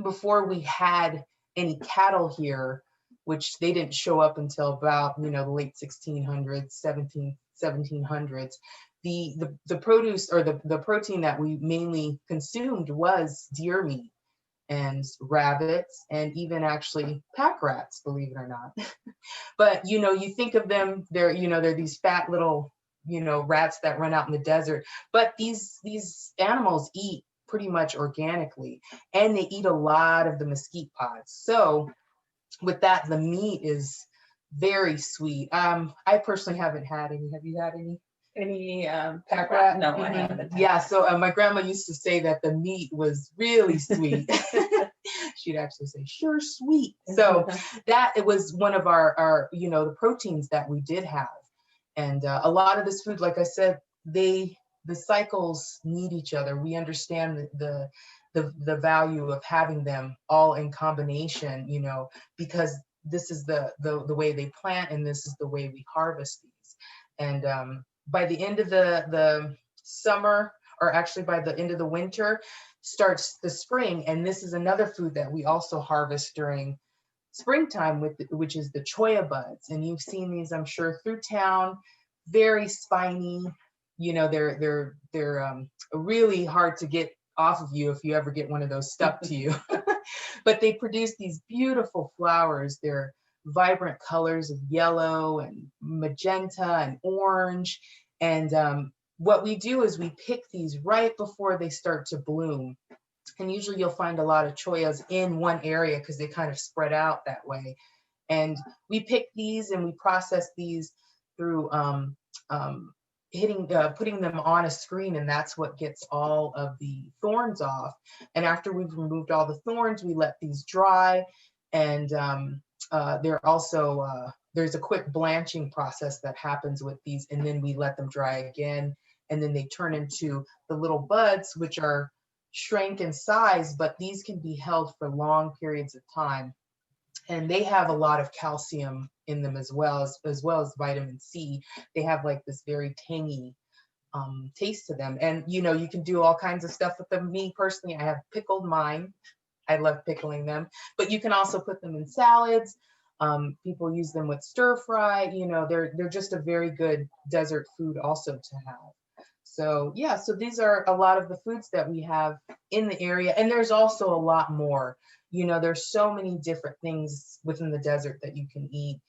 before we had any cattle here, which they didn't show up until about, the late 1600s, 1700s. The produce, or the protein that we mainly consumed, was deer meat and rabbits, and even actually pack rats, believe it or not. But you think of them, they're these fat little rats that run out in the desert, but these animals eat pretty much organically, and they eat a lot of the mesquite pods. So with that, the meat is very sweet. I personally haven't had any. Have you had any pack rat? No, I haven't. Yeah, so my grandma used to say that the meat was really sweet. She'd actually say, "Sure, sweet." So that, it was one of our the proteins that we did have. And a lot of this food, like I said, the cycles need each other. We understand the value of having them all in combination, because this is the way they plant, and this is the way we harvest these. And by the end of the summer, or actually by the end of the winter, starts the spring. And this is another food that we also harvest during springtime, which is the cholla buds. And you've seen these, I'm sure, through town. Very spiny. They're really hard to get off of you if you ever get one of those stuck to you. But they produce these beautiful flowers. They're vibrant colors of yellow and magenta and orange. And what we do is we pick these right before they start to bloom. And usually you'll find a lot of chollas in one area because they kind of spread out that way. And we pick these and we process these through putting them on a screen, and that's what gets all of the thorns off. And after we've removed all the thorns, we let these dry. And there's a quick blanching process that happens with these, and then we let them dry again, and then they turn into the little buds, which are shrank in size, but these can be held for long periods of time. And they have a lot of calcium in them, as well as vitamin C. They have like this very tangy taste to them. And you can do all kinds of stuff with them. Me personally, I have pickled mine. I love pickling them, but you can also put them in salads. People use them with stir fry. They're just a very good desert food also to have. So yeah, so these are a lot of the foods that we have in the area. And there's also a lot more. There's so many different things within the desert that you can eat.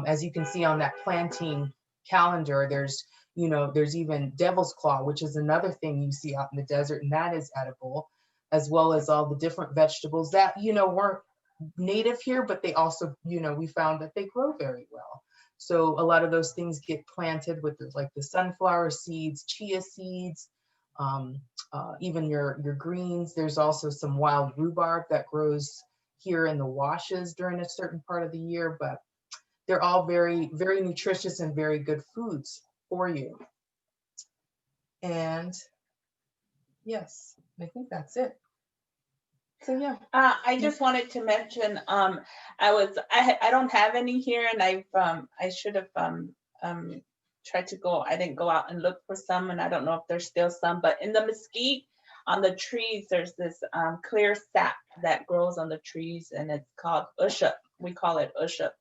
As you can see on that planting calendar, there's even devil's claw, which is another thing you see out in the desert, and that is edible, as well as all the different vegetables that, weren't native here, but they also, we found that they grow very well. So a lot of those things get planted with like the sunflower seeds, chia seeds, even your greens. There's also some wild rhubarb that grows here in the washes during a certain part of the year, but they're all very, very nutritious and very good foods for you. And yes, I think that's it. So yeah. I just wanted to mention, I don't have any here, and I should have tried to go. I didn't go out and look for some, and I don't know if there's still some. But in the mesquite, on the trees, there's this clear sap that grows on the trees, and it's called ushup. We call it ushup.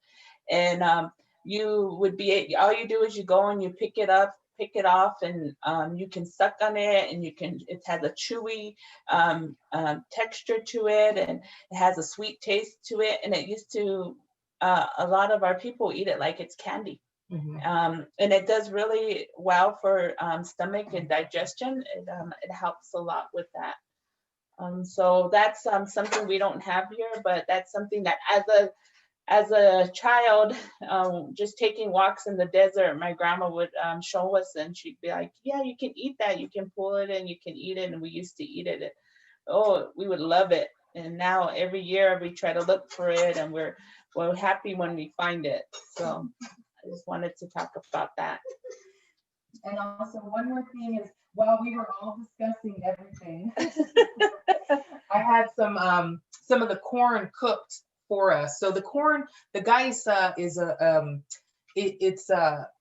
And all you do is you go and you pick it off, and you can suck on it, and it has a chewy texture to it, and it has a sweet taste to it. And it used to, a lot of our people eat it like it's candy. Mm-hmm. And it does really well for stomach and digestion. It helps a lot with that. So that's something we don't have here, but that's something that as a child, just taking walks in the desert, my grandma would show us, and she'd be like, yeah, you can eat that. You can pull it and you can eat it. And we used to eat it. We would love it. And now every year we try to look for it, and we're happy when we find it. So I just wanted to talk about that. And also one more thing is, while we were all discussing everything, I had some of the corn cooked for us. So the corn, the gaisa is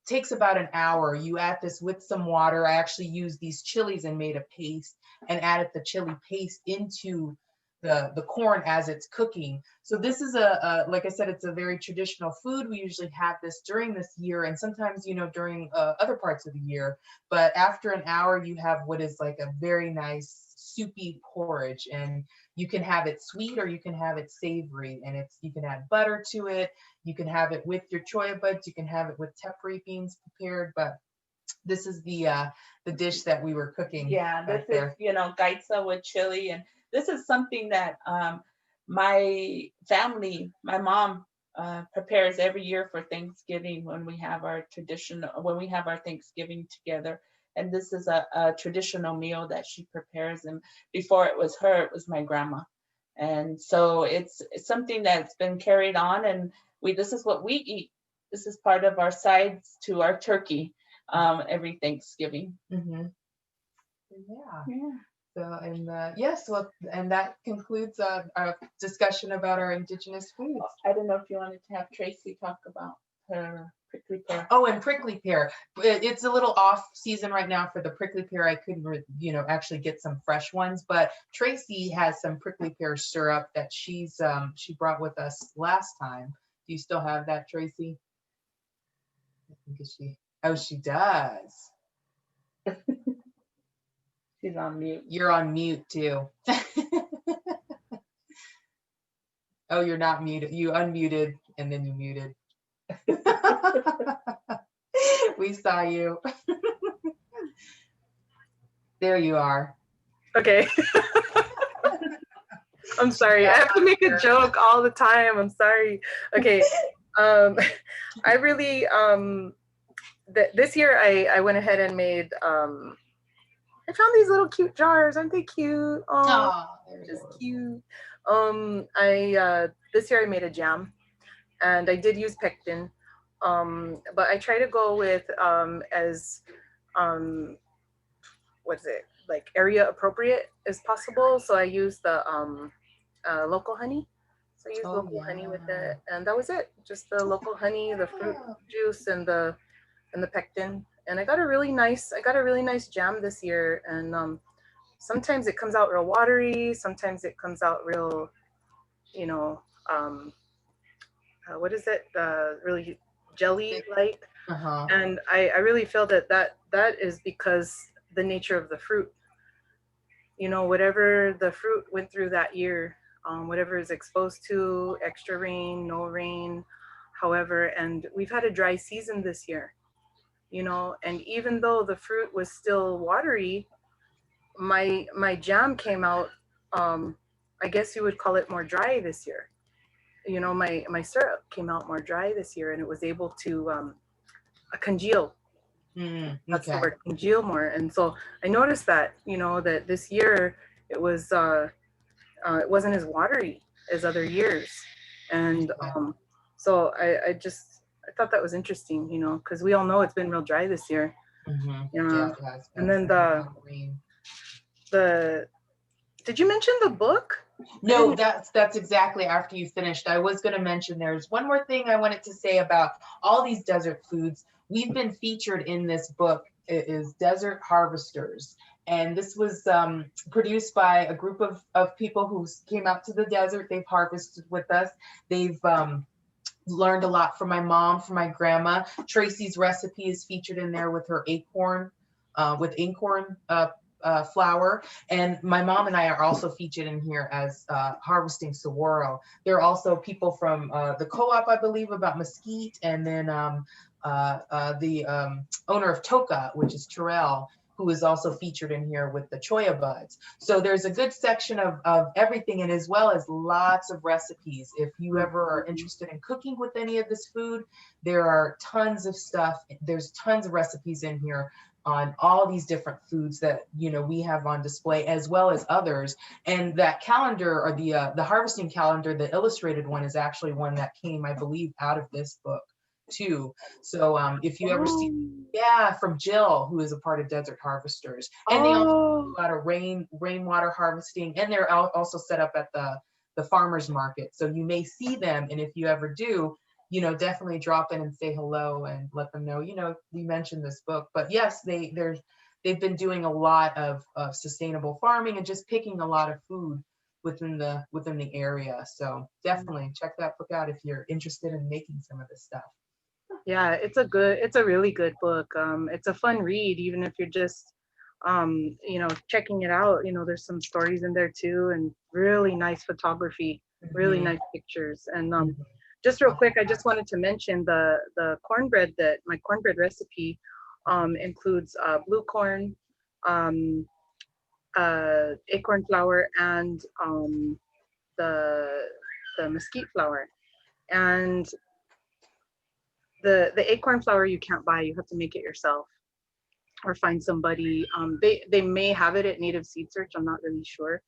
takes about an hour. You add this with some water. I actually used these chilies and made a paste and added the chili paste into the corn as it's cooking. So this is like I said, it's a very traditional food. We usually have this during this year, and sometimes, you know, during other parts of the year. But after an hour, you have what is like a very nice soupy porridge, and you can have it sweet or you can have it savory, and you can add butter to it. You can have it with your choya buds. You can have it with tepary beans prepared. But this is the dish that we were cooking. Yeah, this right there. is, you know, gaitza with chili. And this is something that my family, my mom prepares every year for Thanksgiving when we have our Thanksgiving together. And this is a traditional meal that she prepares. And before it was her, it was my grandma. And so it's something that's been carried on, and this is what we eat. This is part of our sides to our turkey every Thanksgiving. Mm-hmm. Yeah. So, and that concludes our discussion about our indigenous foods. I don't know if you wanted to have Tracy talk about her prickly pear. Oh, and prickly pear. It's a little off season right now for the prickly pear. I couldn't, actually get some fresh ones, but Tracy has some prickly pear syrup that she brought with us last time. Do you still have that, Tracy? I think she does. She's on mute. You're on mute too. Oh, you're not muted. You unmuted and then you muted. We saw you. There you are. Okay. I'm sorry. I have to make a joke all the time. I'm sorry. Okay. I really this year I went ahead and made I found these little cute jars. Aren't they cute? Oh, they're just cute. This year I made a jam, and I did use pectin, but I try to go with what's it, like, area appropriate as possible. So I used the local honey. So I used local honey with it, and that was it. Just the local honey, the fruit juice, and the pectin. And I got a really nice jam this year. And sometimes it comes out real watery. Sometimes it comes out real, what is it? Really jelly-like. Uh-huh. And I really feel that is because the nature of the fruit. Whatever the fruit went through that year, whatever is exposed to, extra rain, no rain, however, and we've had a dry season this year. And even though the fruit was still watery, my jam came out, I guess you would call it more dry this year. My syrup came out more dry this year, and it was able to congeal. That's the word, congeal more. And so I noticed that, that this year it wasn't as watery as other years. And so I thought that was interesting, because we all know it's been real dry this year. Mm-hmm. Yeah, it has. And then did you mention the book? No, that's exactly after you finished. I was going to mention there's one more thing I wanted to say about all these desert foods. We've been featured in this book. It is Desert Harvesters. And this was produced by a group of people who came out to the desert. They've harvested with us. They've learned a lot from my mom, from my grandma. Tracy's recipe is featured in there with her acorn flour. And my mom and I are also featured in here as harvesting saguaro. There are also people from the co-op, I believe, about mesquite, and then the owner of Toka, which is Terrell, who is also featured in here with the choya buds. So there's a good section of everything, and as well as lots of recipes. If you ever are interested in cooking with any of this food, there are tons of stuff. There's tons of recipes in here on all these different foods that we have on display, as well as others. And that calendar, or the harvesting calendar, the illustrated one, is actually one that came, I believe, out of this book too. So if you ever see, from Jill, who is a part of Desert Harvesters, and they also do a lot of rainwater harvesting, and they're also set up at the farmers market. So you may see them, and if you ever do, definitely drop in and say hello and let them know, we mentioned this book. But yes, they've been doing a lot of sustainable farming and just picking a lot of food within the area. So definitely check that book out if you're interested in making some of this stuff. Yeah, it's a really good book. It's a fun read, even if you're just, you know, checking it out. You know, there's some stories in there too, and really nice photography, really nice pictures. And just real quick, I just wanted to mention the cornbread that my cornbread recipe includes blue corn, acorn flour, and the mesquite flour. And the acorn flour you can't buy, you have to make it yourself or find somebody. They may have it at Native Seed Search, I'm not really sure.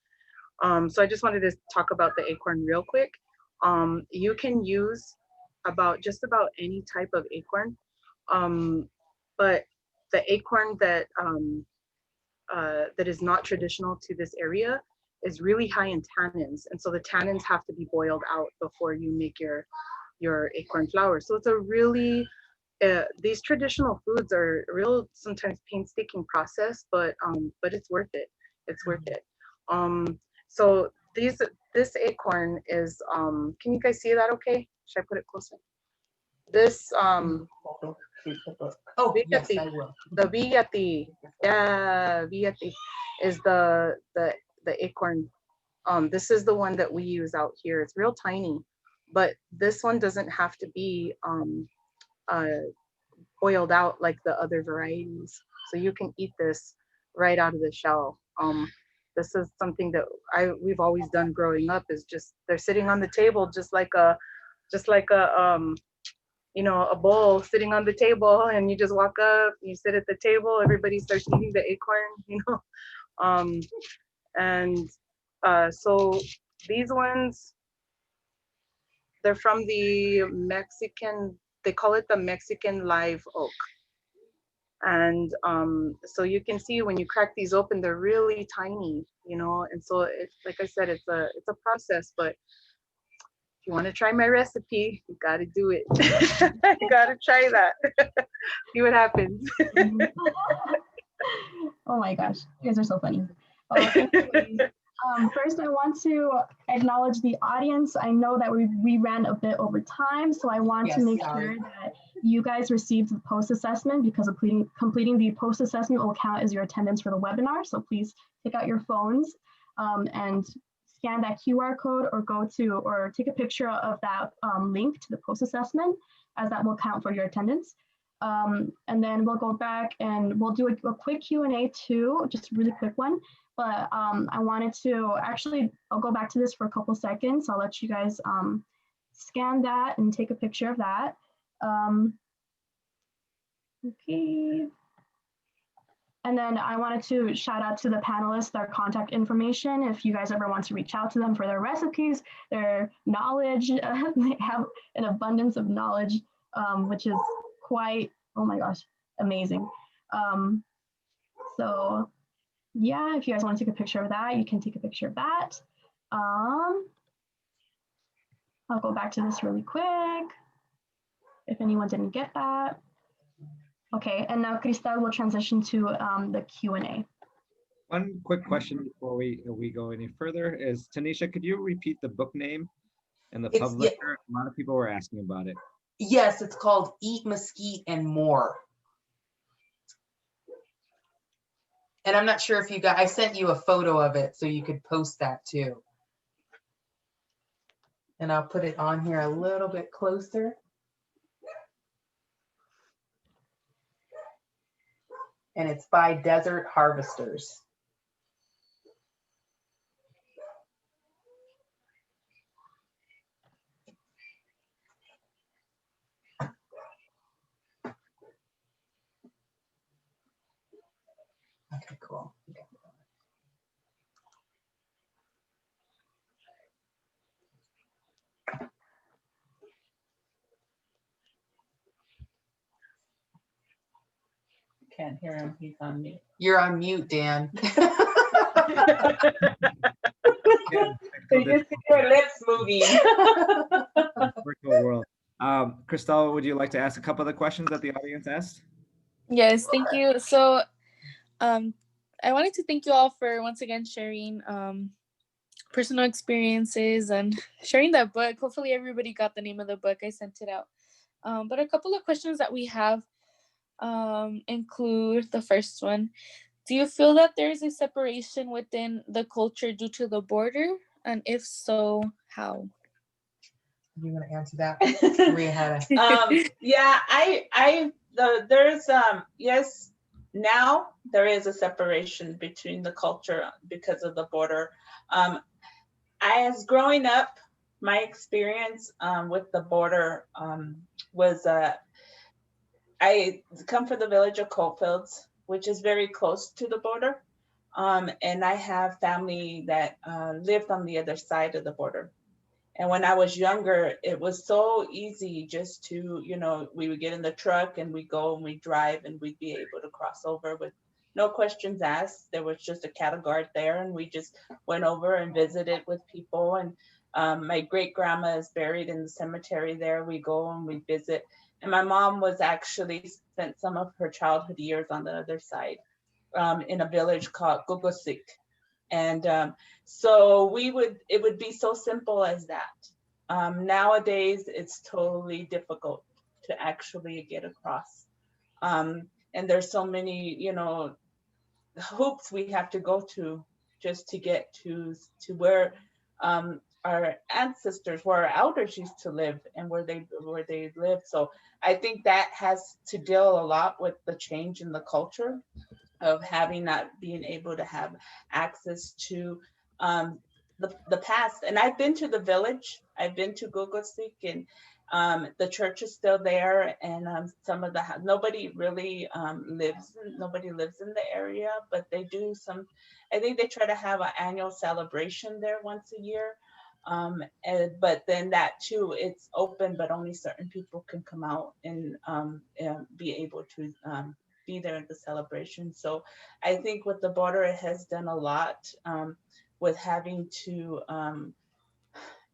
So I just wanted to talk about the acorn real quick. You can use just about any type of acorn, but the acorn that that is not traditional to this area is really high in tannins, and so the tannins have to be boiled out before you make your acorn flour. So it's a really these traditional foods are a real sometimes painstaking process, but it's worth it. It's worth it. So this acorn is can you guys see that okay? Should I put it closer? This Yes, I will. the bigati, yeah, bigati is the acorn. This is the one that we use out here. It's real tiny, but this one doesn't have to be boiled out like the other varieties. So you can eat this right out of the shell. This is something that we've always done growing up. Is just they're sitting on the table just like a you know, a bowl sitting on the table, and you just walk up, you sit at the table, everybody starts eating the acorn, you know. And so these ones, they're from the Mexican, they call it the Mexican live oak. And so you can see when you crack these open, they're really tiny, you know. And so it's like I said, it's a process, but if you want to try my recipe, you got to do it. You got to try that. See what happens. Oh my gosh, you guys are so funny. First, I want to acknowledge the audience. I know that we ran a bit over time, so I want to make sure that you guys received the post-assessment, because completing the post-assessment will count as your attendance for the webinar. So please take out your phones and scan that QR code, or take a picture of that link to the post-assessment, as that will count for your attendance. And then we'll go back and we'll do a quick Q&A too, just a really quick one. But I wanted to I'll go back to this for a couple seconds. I'll let you guys scan that and take a picture of that. Okay. And then I wanted to shout out to the panelists, their contact information. If you guys ever want to reach out to them for their recipes, their knowledge, they have an abundance of knowledge, which is quite, oh my gosh, amazing. So yeah, if you guys want to take a picture of that, you can take a picture of that. I'll go back to this really quick, if anyone didn't get that. Okay, and now Cristal will transition to the Q&A. One quick question before we go any further is, Tanisha, could you repeat the book name and the publisher? A lot of people were asking about it. Yes, it's called Eat Mesquite and More. And I'm not sure if you got, I sent you a photo of it so you could post that too. And I'll put it on here a little bit closer. And it's by Desert Harvesters. Okay, cool. Can't hear him. He's on mute. You're on mute, Dan. So you can see your lips moving. Virtual world. Cristal, would you like to ask a couple of the questions that the audience asked? Yes, thank you. So I wanted to thank you all for once again sharing personal experiences and sharing that book. Hopefully everybody got the name of the book. I sent it out. But a couple of questions that we have include the first one. Do you feel that there is a separation within the culture due to the border? And if so, how? You want to answer that? Maria had Yeah, there's yes, now there is a separation between the culture because of the border. As growing up, my experience with the border was I come from the village of Coalfields, which is very close to the border. And I have family that lived on the other side of the border. And when I was younger, it was so easy just to, we would get in the truck and we go and we drive and we'd be able to cross over with no questions asked. There was just a cattle guard there and we just went over and visited with people. And my great grandma is buried in the cemetery there. We go and we visit. And my mom was actually spent some of her childhood years on the other side in a village called Gugosik. And so it would be so simple as that. Nowadays, it's totally difficult to actually get across. And there's so many, hoops we have to go to just to get to where our ancestors, where our elders used to live and where they lived. So I think that has to deal a lot with the change in the culture of not being able to have access to the past. And I've been to the village. I've been to Gugosik, and the church is still there. And some of nobody really lives in the area, but they do some. I think they try to have an annual celebration there once a year. But then that too, it's open, but only certain people can come out and be able to be there at the celebration. So I think with the border, it has done a lot with having to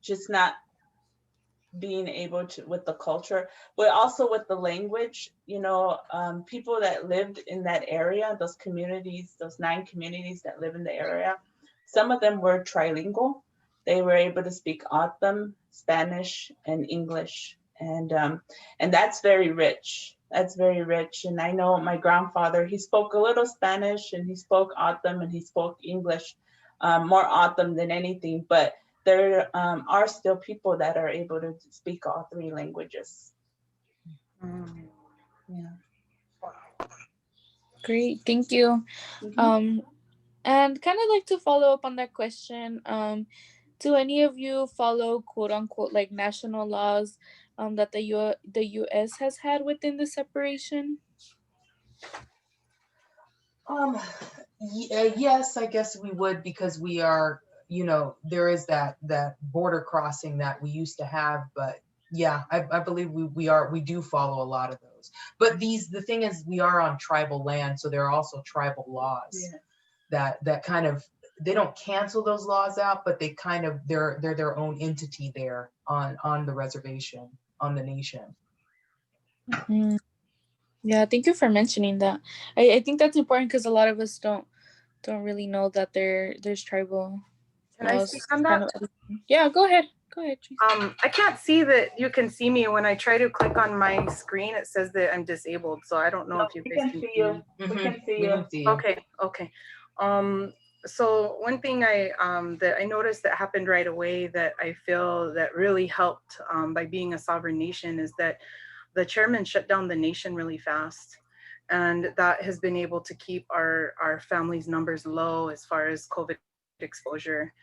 just not being able to with the culture, but also with the language. People that lived in that area, those communities, those 9 communities that live in the area, some of them were trilingual. They were able to speak O'odham, Spanish, and English, and that's very rich. That's very rich. And I know my grandfather, he spoke a little Spanish and he spoke O'odham and he spoke English, more O'odham than anything, but there are still people that are able to speak all 3 languages. Yeah. Great, thank you. Mm-hmm. And kind of like to follow up on that question, do any of you follow quote unquote like national laws that the US has had within the separation? Yes, I guess we would, because we are, there is that border crossing that we used to have, but yeah, I believe we do follow a lot of those. But the thing is, we are on tribal land, so there are also tribal laws that kind of, they don't cancel those laws out, but they kind of, they're their own entity there on the reservation, on the nation. Mm-hmm. Yeah, thank you for mentioning that. I think that's important because a lot of us don't really know that there's tribal Can I laws. speak on that? Yeah, go ahead. Go ahead, Tracy. I can't see that you can see me. When I try to click on my screen, it says that I'm disabled. So I don't know if you guys can see you. We can see you. Okay. So one thing that I noticed that happened right away that I feel that really helped by being a sovereign nation is that the chairman shut down the nation really fast. And that has been able to keep our families' numbers low as far as COVID exposure.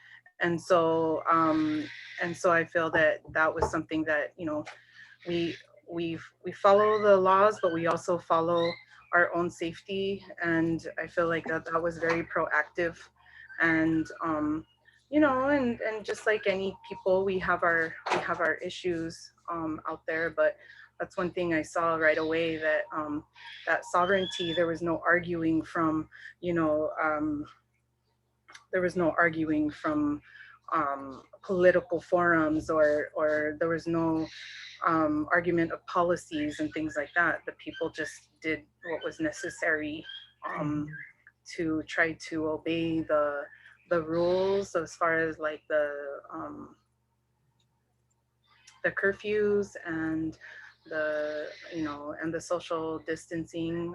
And so I feel that was something that, we follow the laws, but we also follow our own safety. And I feel like that was very proactive. And and just like any people, we have our issues out there, but that's one thing I saw right away, that that sovereignty, there was no arguing from, there was no arguing from political forums, or there was no argument of policies and things like that. The people just did what was necessary to try to obey the rules as far as like the curfews and the social distancing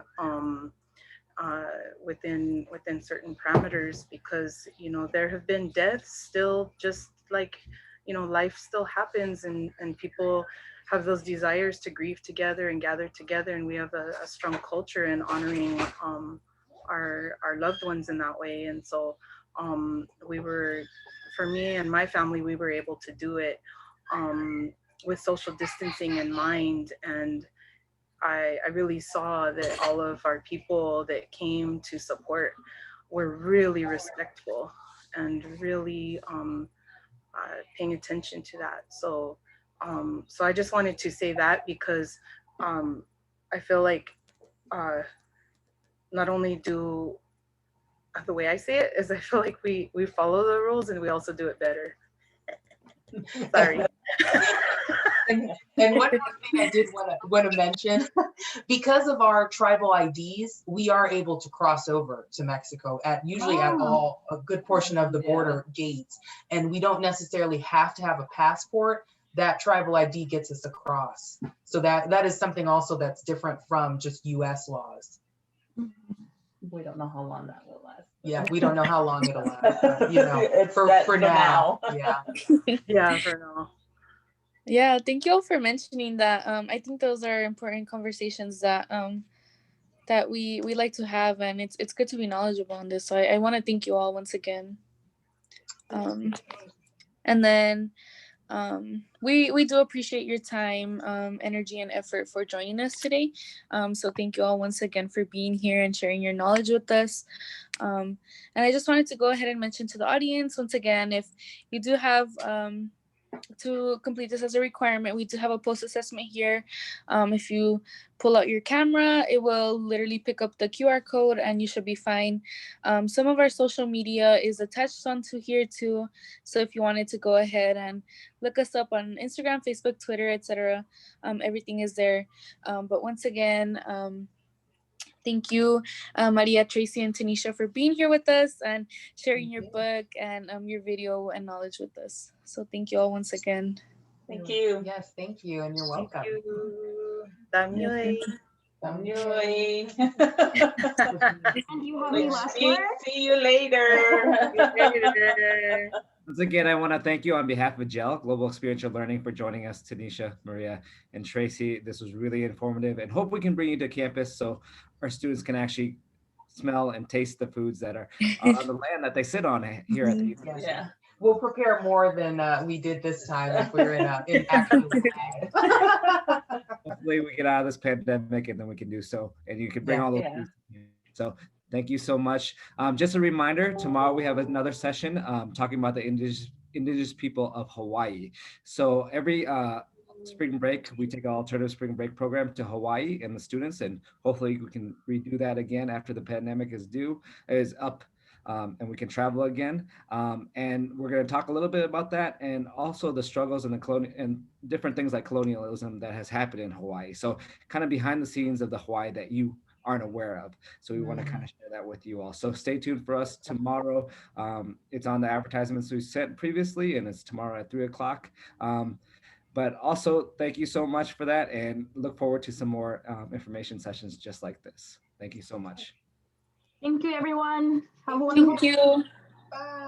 within certain parameters, because there have been deaths still, just like life still happens, and people have those desires to grieve together and gather together, and we have a strong culture in honoring our loved ones in that way. And so for me and my family, we were able to do it with social distancing in mind. And I really saw that all of our people that came to support were really respectful and really paying attention to that. So I just wanted to say that, because I feel like not only do the way I say it is, I feel like we follow the rules and we also do it better. Sorry. And one more thing I did want to mention, because of our tribal IDs, we are able to cross over to Mexico usually at a good portion of the border gates, and we don't necessarily have to have a passport. That tribal ID gets us across. So that is something also that's different from just US laws. We don't know how long that will last. Yeah, we don't know how long it'll last, but, for now. Yeah. Yeah, for now. Yeah, thank you all for mentioning that. I think those are important conversations that that we like to have, and it's good to be knowledgeable on this. So I want to thank you all once again. And then we do appreciate your time, energy, and effort for joining us today. So thank you all once again for being here and sharing your knowledge with us. And I just wanted to go ahead and mention to the audience once again, if you do have to complete this as a requirement, we do have a post-assessment here. If you pull out your camera, it will literally pick up the QR code and you should be fine. Some of our social media is attached onto here too, so if you wanted to go ahead and look us up on Instagram, Facebook, Twitter, etc., everything is there. But once again, thank you, Maria, Tracy, and Tanisha, for being here with us and sharing your book and your video and knowledge with us. So thank you all once again. Thank you. Yes, thank you, and you're welcome. Thank you. Damyoy. Damyoy. And you have any last words? See you later. Once again, I want to thank you on behalf of GEL, Global Experiential Learning, for joining us, Tanisha, Maria, and Tracy. This was really informative, and hope we can bring you to campus so our students can actually smell and taste the foods that are on the land that they sit on here at the university. Yeah. We'll prepare more than we did this time if we're in actual Hopefully we get out of this pandemic and then we can do so, and you can bring all those foods. So thank you so much. Just a reminder, tomorrow we have another session talking about the indigenous people of Hawaii. So every spring break, we take an alternative spring break program to Hawaii and the students, and hopefully we can redo that again after the pandemic is up. And we can travel again. And we're going to talk a little bit about that, and also the struggles and and different things like colonialism that has happened in Hawaii. So kind of behind the scenes of the Hawaii that you aren't aware of. So we want to kind of share that with you all. So stay tuned for us tomorrow. It's on the advertisements we sent previously, and it's tomorrow at 3:00. But also thank you so much for that, and look forward to some more information sessions just like this. Thank you so much. Thank you, everyone. Have a wonderful Thank you. Bye.